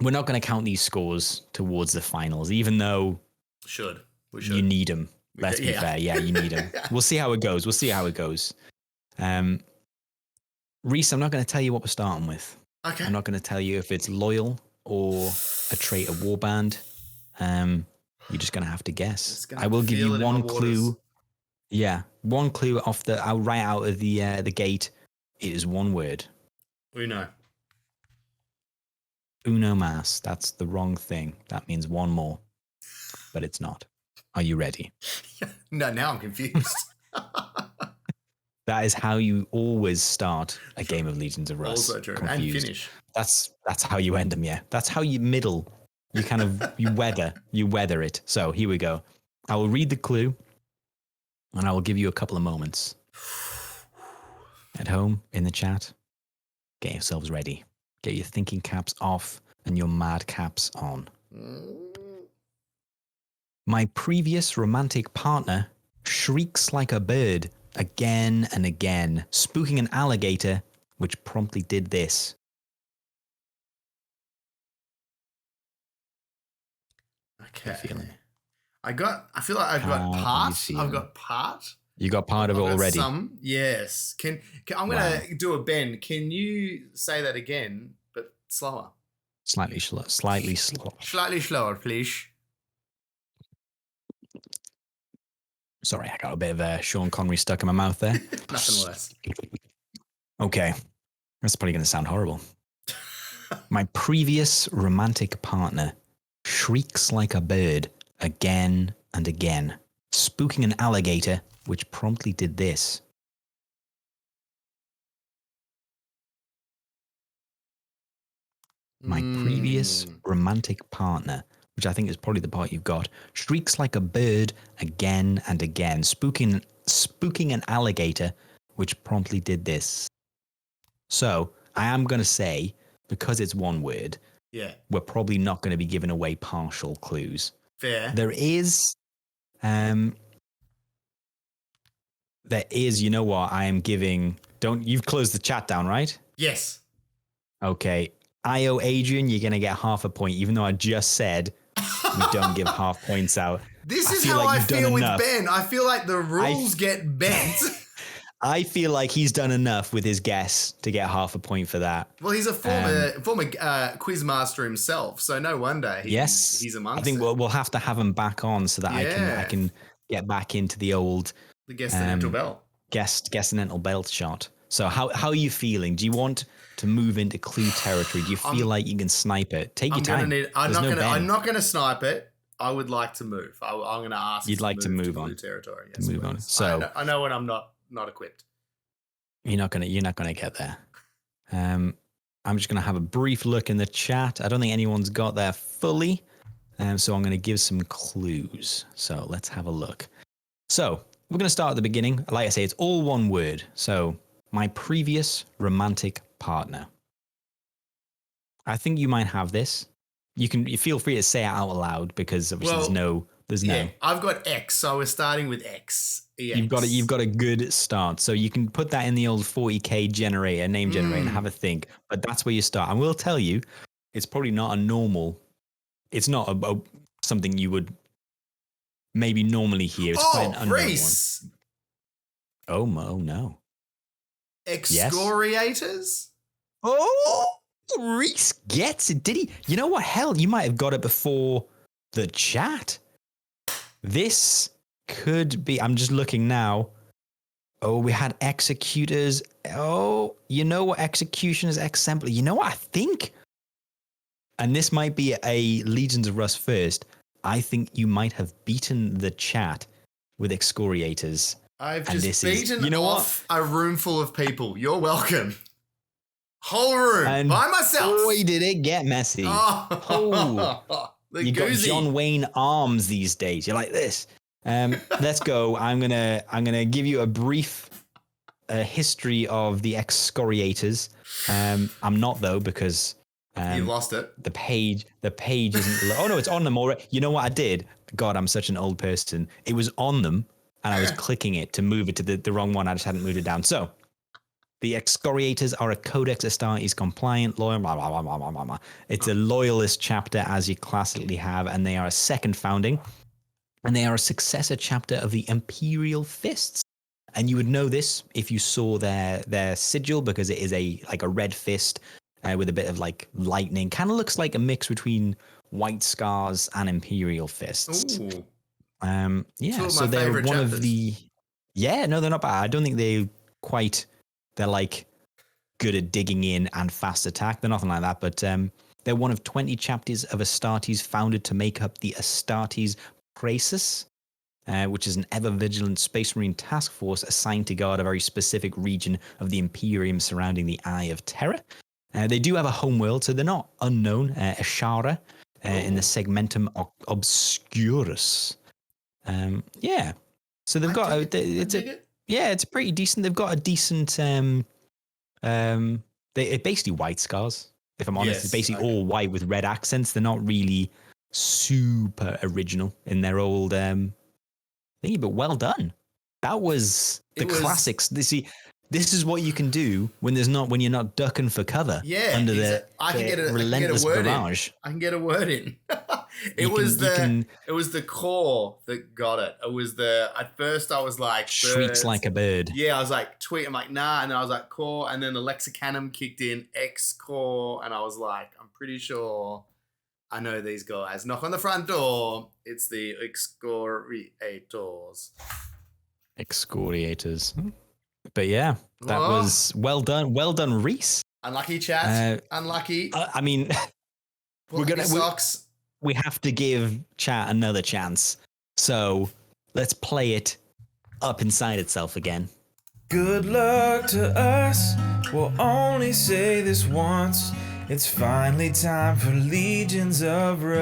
Speaker 1: we're not going to count these scores towards the finals, even though
Speaker 2: we should.
Speaker 1: You need them. Let's be fair. Yeah, you need them. We'll see how it goes. Rhys, I'm not going to tell you what we're starting with.
Speaker 2: Okay.
Speaker 1: I'm not going to tell you if it's loyal or a traitor warband. You're just going to have to guess. I will give you one clue. Yeah, one clue right out of the gate. It is one word.
Speaker 2: Uno.
Speaker 1: Uno mas. That's the wrong thing. That means one more, but it's not. Are you ready?
Speaker 2: No, now I'm confused.
Speaker 1: That is how you always start a game of Legions of Russ.
Speaker 2: Also true.
Speaker 1: Confused.
Speaker 2: And finish.
Speaker 1: That's how you end them, yeah. That's how you middle. You kind of, you weather it. So here we go. I will read the clue and I will give you a couple of moments. At home, in the chat, get yourselves ready. Get your thinking caps off and your mad caps on. My previous romantic partner shrieks like a bird again and again, spooking an alligator, which promptly did this.
Speaker 2: Okay.
Speaker 1: How you feeling?
Speaker 2: I feel like I've got part. I've got part.
Speaker 1: You got part of it already.
Speaker 2: Some, yes. I'm gonna do a Ben. Can you say that again, but slower?
Speaker 1: Slightly slower. Slightly
Speaker 2: slower, please.
Speaker 1: Sorry, I got a bit of Sean Connery stuck in my mouth there.
Speaker 2: Nothing worse.
Speaker 1: Okay. That's probably going to sound horrible. My previous romantic partner shrieks like a bird again and again, spooking an alligator, which promptly did this. My previous romantic partner, which I think is probably the part you've got, shrieks like a bird again and again, spooking an alligator, which promptly did this. So I am going to say, because it's one word, we're probably not going to be giving away partial clues.
Speaker 2: Fair.
Speaker 1: There is, you know what, I am giving, you've closed the chat down, right?
Speaker 2: Yes.
Speaker 1: Okay. IO Adrian, you're going to get half a point, even though I just said we don't give half points out.
Speaker 2: This is how I feel with Ben. I feel like the rules get bent.
Speaker 1: I feel like he's done enough with his guess to get half a point for that.
Speaker 2: Well, he's a former quiz master himself, so no wonder he's amongst it.
Speaker 1: I think we'll have to have him back on so that I can get back into the old
Speaker 2: guestinental belt.
Speaker 1: Guestinental belt shot. So how are you feeling? Do you want to move into clue territory? Do you feel like you can snipe it? Take your time.
Speaker 2: I'm not going to snipe it. I would like to move. I'm going to ask.
Speaker 1: You'd like to move on.
Speaker 2: Clue territory. Yes,
Speaker 1: to move on. So
Speaker 2: I know when I'm not equipped.
Speaker 1: You're not gonna get there. I'm just gonna have a brief look in the chat. I don't think anyone's got there fully. So I'm gonna give some clues. So let's have a look. So we're gonna start at the beginning. Like I say, it's all one word. So my previous romantic partner. I think you might have this. You feel free to say it out loud because obviously there's no.
Speaker 2: Yeah, I've got X, so we're starting with X. EX.
Speaker 1: You've got a good start. So you can put that in the old 40K generator, name generator, and have a think. But that's where you start. I will tell you, it's probably not it's not a something you would maybe normally hear. It's quite an unknown
Speaker 2: Rhys.
Speaker 1: one. Oh no.
Speaker 2: Excoriators?
Speaker 1: Yes. Oh, Rhys gets it. Did he? You know what? Hell, you might have got it before the chat. This could be. I'm just looking now. Oh, we had executors. Oh, you know what? Executioners, exemplar. You know what? I think, and this might be a Legions of Russ first. I think you might have beaten the chat with excoriators.
Speaker 2: I've just beaten off a room full of people. You're welcome. Whole room
Speaker 1: and
Speaker 2: by myself.
Speaker 1: Boy, did it get messy. Oh. You got John Wayne arms these days. You're like this. Let's go. I'm gonna give you a brief history of the excoriators. I'm not though because
Speaker 2: you lost it.
Speaker 1: The page isn't. Oh no, it's on them already. You know what I did? God, I'm such an old person. It was on them, and I was clicking it to move it to the wrong one. I just hadn't moved it down. So. The excoriators are a Codex Astartes compliant, loyal, blah, blah, blah, blah, blah, blah. It's a loyalist chapter, as you classically have, and they are a second founding, and they are a successor chapter of the Imperial Fists. And you would know this if you saw their sigil, because it is like a red fist with a bit of like lightning. Kind of looks like a mix between White Scars and Imperial Fists.
Speaker 2: Ooh.
Speaker 1: Yeah, so they're one chapters. Of the. Yeah, no, they're not bad. I don't think they quite. They're like good at digging in and fast attack. They're nothing like that, but they're one of 20 chapters of Astartes founded to make up the Astartes Praesus, which is an ever-vigilant space marine task force assigned to guard a very specific region of the Imperium surrounding the Eye of Terror. They do have a homeworld, so they're not unknown. Ashara in the Segmentum Obscurus. Yeah. So they've got it's pretty decent. They've got a decent it's basically White Scars, if I'm honest. It's basically all white with red accents. They're not really super original in their old thingy, but well done. That was classics. This is what you can do when you're not ducking for cover.
Speaker 2: Yeah,
Speaker 1: under the
Speaker 2: relentless barrage. I can get a word in. It was the core that got it. It was at first I was like
Speaker 1: shrieks like a bird.
Speaker 2: Yeah, I was like tweet. I'm like nah, and then I was like core, and then the lexicanum kicked in X core, and I was like I'm pretty sure I know these guys. Knock on the front door. It's the excoriators.
Speaker 1: Excoriators. But yeah, that was well done. Well done, Rhys.
Speaker 2: Unlucky, chat. Unlucky.
Speaker 1: I mean, we have to give chat another chance. So let's play it up inside itself again.
Speaker 3: Good luck to us. We'll only say this once. It's finally time for Legions of Russ.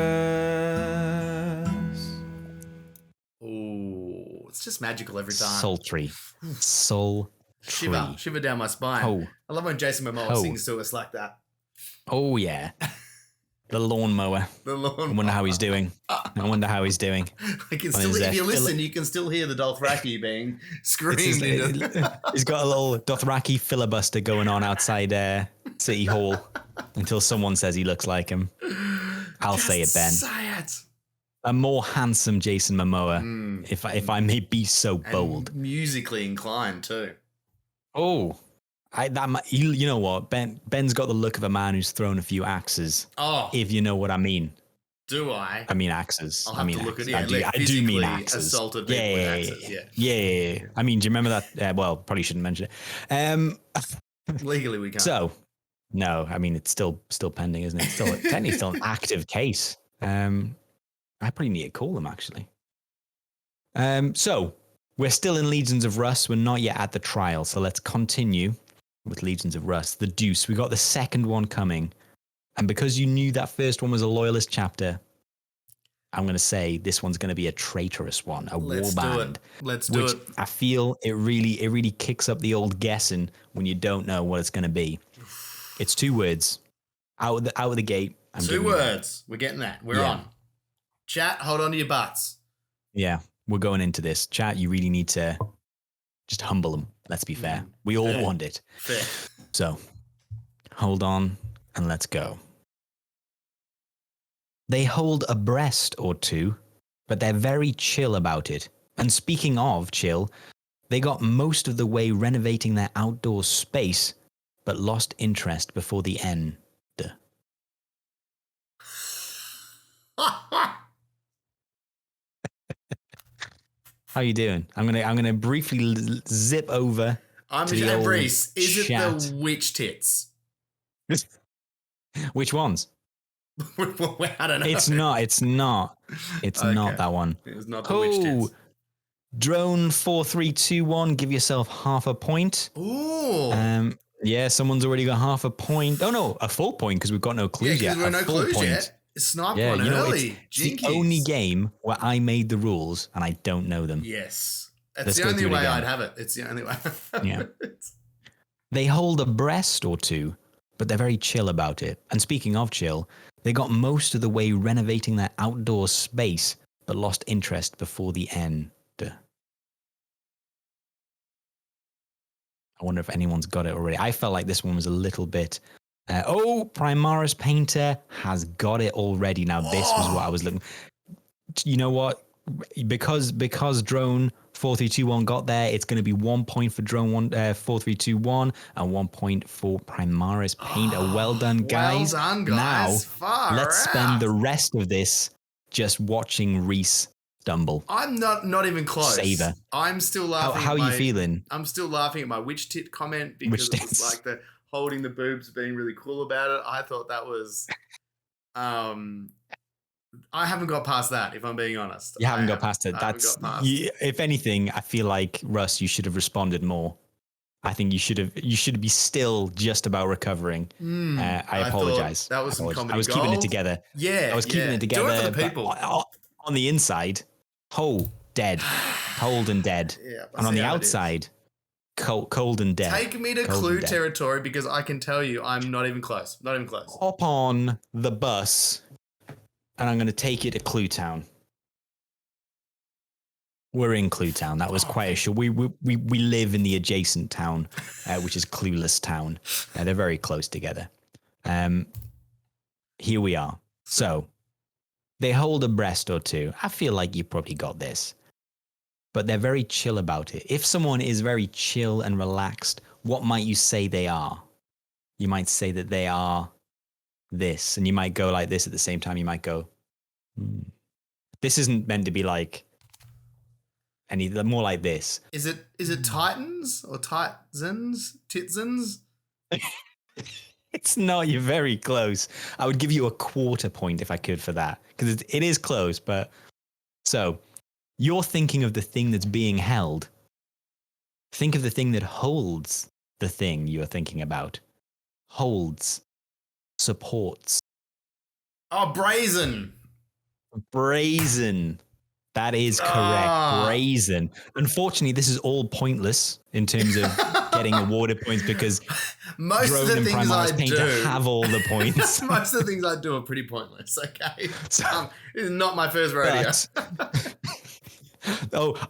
Speaker 2: Oh, it's just magical every time.
Speaker 1: Sultry.
Speaker 2: Shiver down my spine.
Speaker 1: Oh.
Speaker 2: I love when Jason Momoa sings to us like that.
Speaker 1: Oh, yeah. The lawnmower.
Speaker 2: The lawnmower.
Speaker 1: I wonder how he's doing. I can
Speaker 2: still, if you listen, you can still hear the Dothraki being screamed.
Speaker 1: He's got a little Dothraki filibuster going on outside City Hall until someone says he looks like him. I'll say it, Ben.
Speaker 2: Say it.
Speaker 1: A more handsome Jason Momoa, if I may be so bold.
Speaker 2: And musically inclined too.
Speaker 1: Oh, you know what? Ben's got the look of a man who's thrown a few axes. Oh, if you know what I mean.
Speaker 2: Do I?
Speaker 1: I mean axes.
Speaker 2: I'll have to look at it.
Speaker 1: I do mean axes.
Speaker 2: Assaulted people with axes.
Speaker 1: Yeah. I mean, do you remember that? Well, probably shouldn't mention it.
Speaker 2: Legally, we can't.
Speaker 1: So, no. I mean, it's still pending, isn't it? Technically, still an active case. I probably need to call them actually. So we're still in Legions of Russ. We're not yet at the trial, so let's continue with Legions of Russ. The Deuce. We got the second one coming. And because you knew that first one was a loyalist chapter, I'm going to say this one's going to be a traitorous one, a warband.
Speaker 2: Let's do it.
Speaker 1: I feel it really kicks up the old guessing when you don't know what it's going to be. It's 2 words. Out of the gate.
Speaker 2: 2 words. We're getting that. We're on. Chat, hold on to your butts.
Speaker 1: Yeah, we're going into this. Chat, you really need to just humble them. Let's be fair. We all want it.
Speaker 2: Fair.
Speaker 1: So, hold on and let's go. They hold a breast or 2, but they're very chill about it. And speaking of chill, they got most of the way renovating their outdoor space, but lost interest before the end. How you doing? I'm gonna briefly zip over.
Speaker 2: I'm to the old Rhys. Is chat. It the witch tits?
Speaker 1: Which ones?
Speaker 2: I don't know.
Speaker 1: It's not okay. Not that one.
Speaker 2: It was not the witch tits.
Speaker 1: Drone 4321. Give yourself half a point.
Speaker 2: Ooh.
Speaker 1: Yeah, someone's already got half a point. Oh no, a full point because we've got no clues yet.
Speaker 2: We've got no clues yet. Snipe one early.
Speaker 1: It's the only game where I made the rules and I don't know them.
Speaker 2: Yes. That's the only way I'd have it. It's the only way.
Speaker 1: Yeah. They hold a breast or 2, but they're very chill about it. And speaking of chill, they got most of the way renovating their outdoor space, but lost interest before the end. I wonder if anyone's got it already. I felt like this one was a little bit... Primaris Painter has got it already. Now, this was what I was looking... You know what? Because Drone 4321 got there, it's going to be 1 point for Drone 4321 and 1 point for Primaris Painter. Well done, guys.
Speaker 2: Well done, guys.
Speaker 1: Now, let's spend the rest of this just watching Rhys stumble.
Speaker 2: I'm not even close.
Speaker 1: Savor.
Speaker 2: I'm still laughing.
Speaker 1: How are you feeling?
Speaker 2: I'm still laughing at my witch tit comment because it was like the holding the boobs, being really cool about it. I thought that was... I haven't got past that, if I'm being honest.
Speaker 1: You haven't got past it. If anything, I feel like, Russ, you should have responded more. I think you should be still just about recovering. I apologize.
Speaker 2: That was some comedy
Speaker 1: I was keeping it together.
Speaker 2: Yeah.
Speaker 1: I was keeping it together.
Speaker 2: Do it for the people.
Speaker 1: On the inside, dead. Cold and dead.
Speaker 2: Yeah,
Speaker 1: and on the outside, cold and dead.
Speaker 2: Take me to clue territory because I can tell you I'm not even close. Not even close.
Speaker 1: Hop on the bus and I'm going to take you to Clue Town. We're in Clue Town. That was quite a show. We live in the adjacent town, which is Clueless Town. They're very close together. Here we are. So they hold a breast or 2. I feel like you probably got this. But they're very chill about it. If someone is very chill and relaxed, what might you say they are? You might say that they are this, and you might go like this at the same time. You might go, This isn't meant to be like any more like this.
Speaker 2: Is it Titans or Titans? Titzins?
Speaker 1: It's not. You're very close. I would give you a quarter point if I could for that, because it is close. But so you're thinking of the thing that's being held, think of the thing that holds the thing you're thinking about. Holds. Supports.
Speaker 2: Oh, brazen.
Speaker 1: Brazen. That is correct.
Speaker 2: Ah.
Speaker 1: Brazen. Unfortunately, this is all pointless in terms of getting awarded points because
Speaker 2: most of
Speaker 1: Drone
Speaker 2: the
Speaker 1: and
Speaker 2: things
Speaker 1: Primaris
Speaker 2: I
Speaker 1: Painter
Speaker 2: do
Speaker 1: have all the points.
Speaker 2: most of the things I do are pretty pointless. Okay, this is not my first rodeo.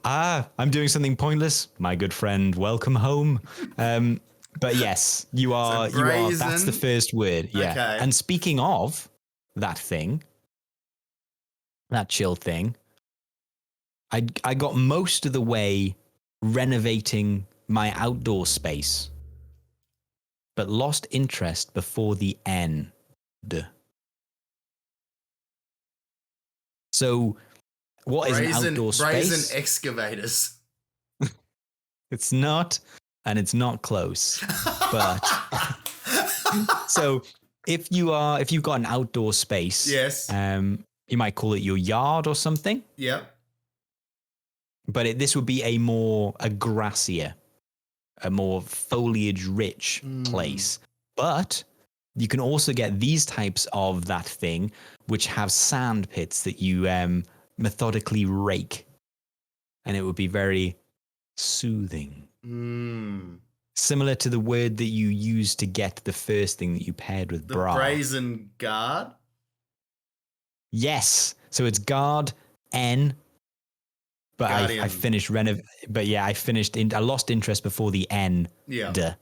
Speaker 1: I'm doing something pointless. My good friend, welcome home. But yes, you are. That's the first word. Yeah.
Speaker 2: Okay.
Speaker 1: And speaking of that thing, that chill thing, I got most of the way renovating my outdoor space, but lost interest before the end. So, what is an outdoor space?
Speaker 2: Brazen excavators.
Speaker 1: It's not, and it's not close. But so if you've got an outdoor space,
Speaker 2: yes,
Speaker 1: you might call it your yard or something.
Speaker 2: Yep.
Speaker 1: But this would be a grassier, a more foliage-rich place. But you can also get these types of that thing, which have sand pits that you methodically rake, and it would be very soothing. Similar to the word that you used to get the first thing that you paired with
Speaker 2: the
Speaker 1: bra.
Speaker 2: brazen guard?
Speaker 1: Yes. So it's guard, N, but I finished I lost interest before the N.
Speaker 2: Yeah.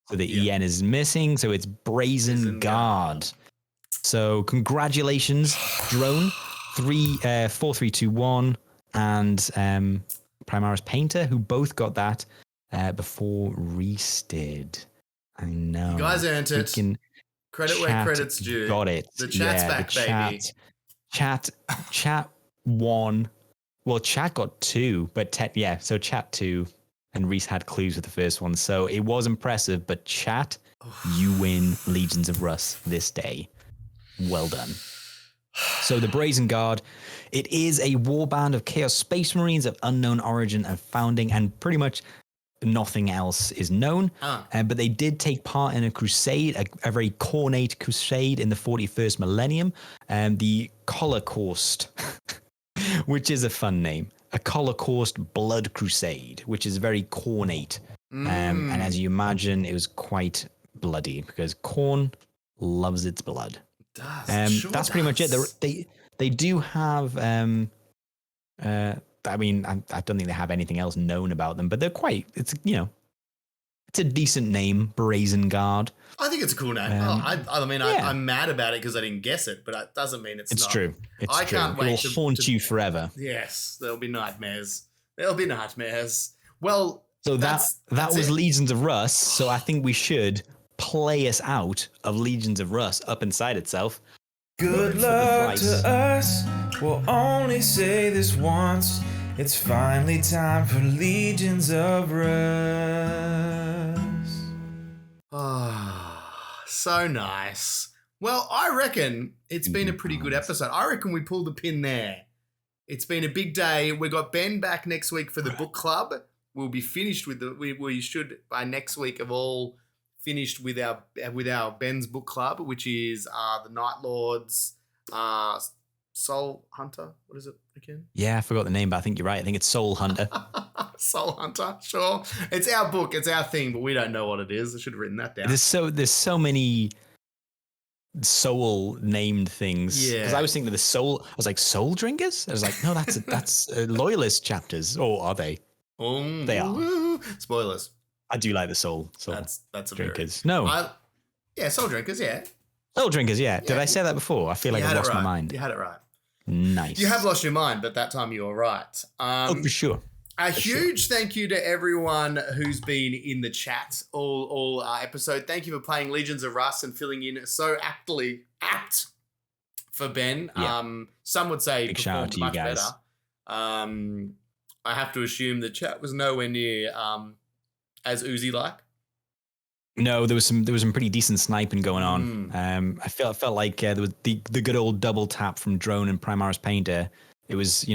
Speaker 1: So the EN is missing, so it's brazen guard. So congratulations, Drone, 4-3-2-1, and Primaris Painter, who both got that before Rhys did. I know.
Speaker 2: You guys earned it. Credit where credit's due.
Speaker 1: Got it.
Speaker 2: The chat's back, baby.
Speaker 1: Chat won. Well, chat got 2, but so chat 2, and Rhys had clues with the first one. So it was impressive, but chat, you win Legions of Russ this day. Well done. So the Brazen Guard, it is a warband of Chaos Space Marines of unknown origin and founding, and pretty much nothing else is known. But they did take part in a crusade, a very cornate crusade in the 41st millennium, the Holocaust, which is a fun name. A Holocaust Blood Crusade, which is very cornate. And as you imagine, it was quite bloody because corn loves its blood. That's pretty much it. They do have. I mean, I don't think they have anything else known about them, but they're quite. It's a decent name, Brazen Guard.
Speaker 2: I think it's a cool name. I'm mad about it because I didn't guess it, but it doesn't mean it's not.
Speaker 1: It's true.
Speaker 2: I can't wait
Speaker 1: to haunt you forever.
Speaker 2: Yes, there'll be nightmares. Well,
Speaker 1: so that was Legions of Russ. So I think we should play us out of Legions of Russ up inside itself.
Speaker 3: Good luck to us. We'll only say this once. It's finally time for Legions of Russ.
Speaker 2: So nice. Well, I reckon it's been a pretty good episode. I reckon we pulled the pin there. It's been a big day. We got Ben back next week for the book club. We'll be finished with we should by next week have all finished with our Ben's book club, which is the Night Lords, Soul Hunter. What is it again?
Speaker 1: Yeah, I forgot the name, but I think you're right. I think it's Soul Hunter.
Speaker 2: Soul Hunter, sure. It's our book, it's our thing, but we don't know what it is. I should have written that down.
Speaker 1: There's so many soul named things.
Speaker 2: Yeah.
Speaker 1: Because I was thinking of the soul. I was like, Soul Drinkers? I was like, no, that's Loyalist chapters. Or are they? They are.
Speaker 2: Spoilers.
Speaker 1: I do like the soul
Speaker 2: that's a
Speaker 1: Drinkers.
Speaker 2: Soul Drinkers, yeah.
Speaker 1: Soul Drinkers, yeah. Did I say that before? I feel like I lost my mind.
Speaker 2: You had it right.
Speaker 1: Nice.
Speaker 2: You have lost your mind, but that time you were right.
Speaker 1: For sure.
Speaker 2: A huge thank you to everyone who's been in the chat all episode. Thank you for playing Legions of Russ and filling in so apt for Ben.
Speaker 1: Yeah.
Speaker 2: Some would say
Speaker 1: big shout out to you guys.
Speaker 2: Better. I have to assume the chat was nowhere near as oozy like.
Speaker 1: No, there was some pretty decent sniping going on. I felt like there was the good old double tap from Drone and Primaris Painter. It was,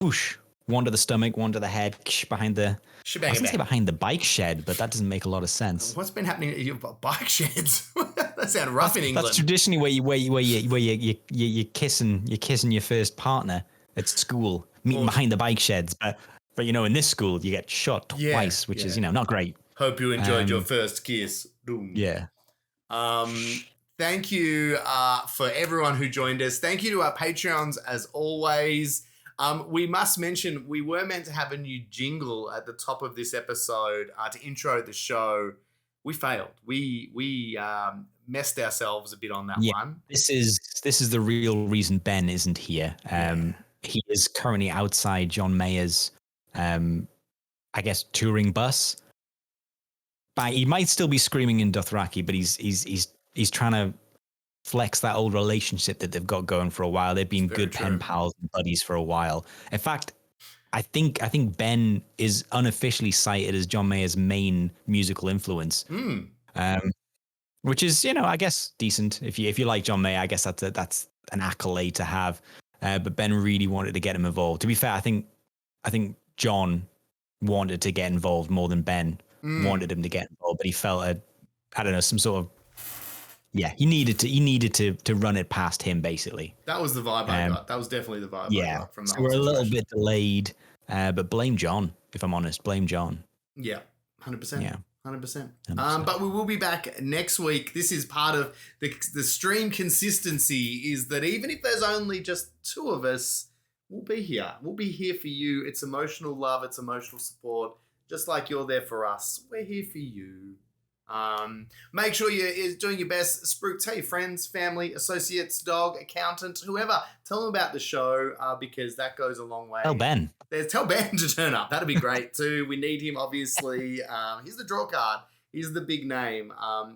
Speaker 1: whoosh, one to the stomach, one to the head, behind the. I was going to say behind the bike shed, but that doesn't make a lot of sense.
Speaker 2: What's been happening at your bike sheds? That sounds rough in England.
Speaker 1: That's traditionally where you kissing your first partner at school, meeting behind the bike sheds. But in this school you get shot twice, which is not great.
Speaker 2: Hope you enjoyed your first kiss. Boom.
Speaker 1: Yeah.
Speaker 2: Thank you for everyone who joined us. Thank you to our Patreons as always. We must mention we were meant to have a new jingle at the top of this episode to intro the show. We failed. We messed ourselves a bit on that one. This
Speaker 1: is the real reason Ben isn't here. He is currently outside John Mayer's, I guess, touring bus. But he might still be screaming in Dothraki, but he's trying to flex that old relationship that they've got going for a while. They've been good pen pals and buddies for a while. In fact, I think Ben is unofficially cited as John Mayer's main musical influence, which is I guess decent. If you like John Mayer, I guess that's an accolade to have. But Ben really wanted to get him involved. To be fair, I think John wanted to get involved more than Ben wanted him to get involved, but he felt some sort of he needed to run it past him, basically.
Speaker 2: That was the vibe I got. That was definitely the vibe I got from that.
Speaker 1: So we're a little bit delayed, but blame John, if I'm honest. Blame John.
Speaker 2: Yeah, 100%. Yeah. 100%. But we will be back next week. This is part of the stream consistency, is that even if there's only just two of us, we'll be here. We'll be here for you. It's emotional love. It's emotional support. Just like you're there for us. We're here for you. Make sure you're doing your best. Spruik, tell your friends, family, associates, dog, accountant, whoever. Tell them about the show because that goes a long way.
Speaker 1: Tell Ben.
Speaker 2: Tell Ben to turn up. That'd be great too. We need him, obviously. He's the draw card. He's the big name.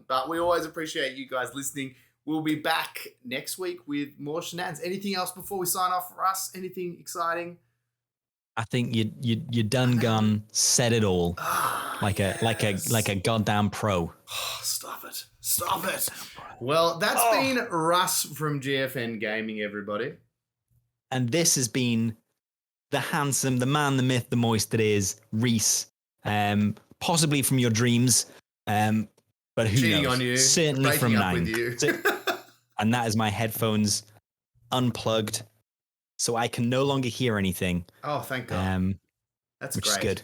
Speaker 2: But we always appreciate you guys listening. We'll be back next week with more shenanigans. Anything else before we sign off, Russ? Anything exciting?
Speaker 1: I think you done said it all, like a goddamn pro.
Speaker 2: Oh, stop it! Well, that's been Russ from GFN Gaming, everybody.
Speaker 1: And this has been the handsome, the man, the myth, the moist that is Rhys, possibly from your dreams, but who
Speaker 2: cheating
Speaker 1: knows?
Speaker 2: On you,
Speaker 1: certainly from
Speaker 2: up
Speaker 1: 9.
Speaker 2: With you.
Speaker 1: And that is my headphones unplugged. So I can no longer hear anything.
Speaker 2: Oh, thank God. That's
Speaker 1: which
Speaker 2: great.
Speaker 1: Is good.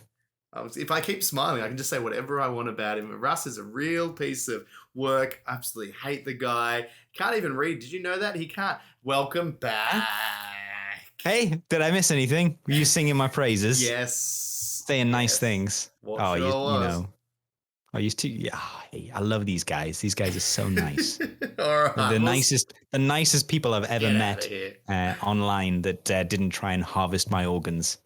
Speaker 2: If I keep smiling, I can just say whatever I want about him. Russ is a real piece of work. Absolutely hate the guy. Can't even read. Did you know that? He can't. Welcome back.
Speaker 1: Hey, did I miss anything? Were you singing my praises?
Speaker 2: Yes.
Speaker 1: Saying nice things.
Speaker 2: What you know.
Speaker 1: I used to. Yeah, hey, I love these guys. These guys are so nice.
Speaker 2: All right.
Speaker 1: The nicest people I've ever met online that didn't try and harvest my organs.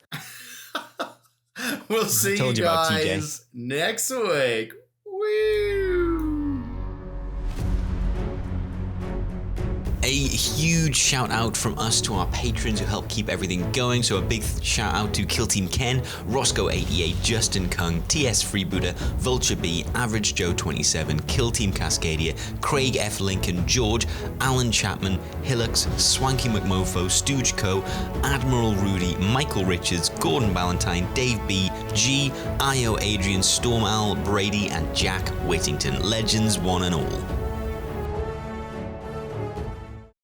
Speaker 2: We'll see you guys next week. Woo!
Speaker 4: A huge shout out from us to our patrons who help keep everything going. So a big shout out to Kill Team Ken, Roscoe88, Justin Kung, TS Freebooter, Vulture B, Average Joe 27, Kill Team Cascadia, Craig F. Lincoln, George, Alan Chapman, Hillux, Swanky McMofo, Stooge Co, Admiral Rudy, Michael Richards, Gordon Ballantyne, Dave B, G, Io Adrian, Storm Owl, Brady, and Jack Whittington. Legends one and all.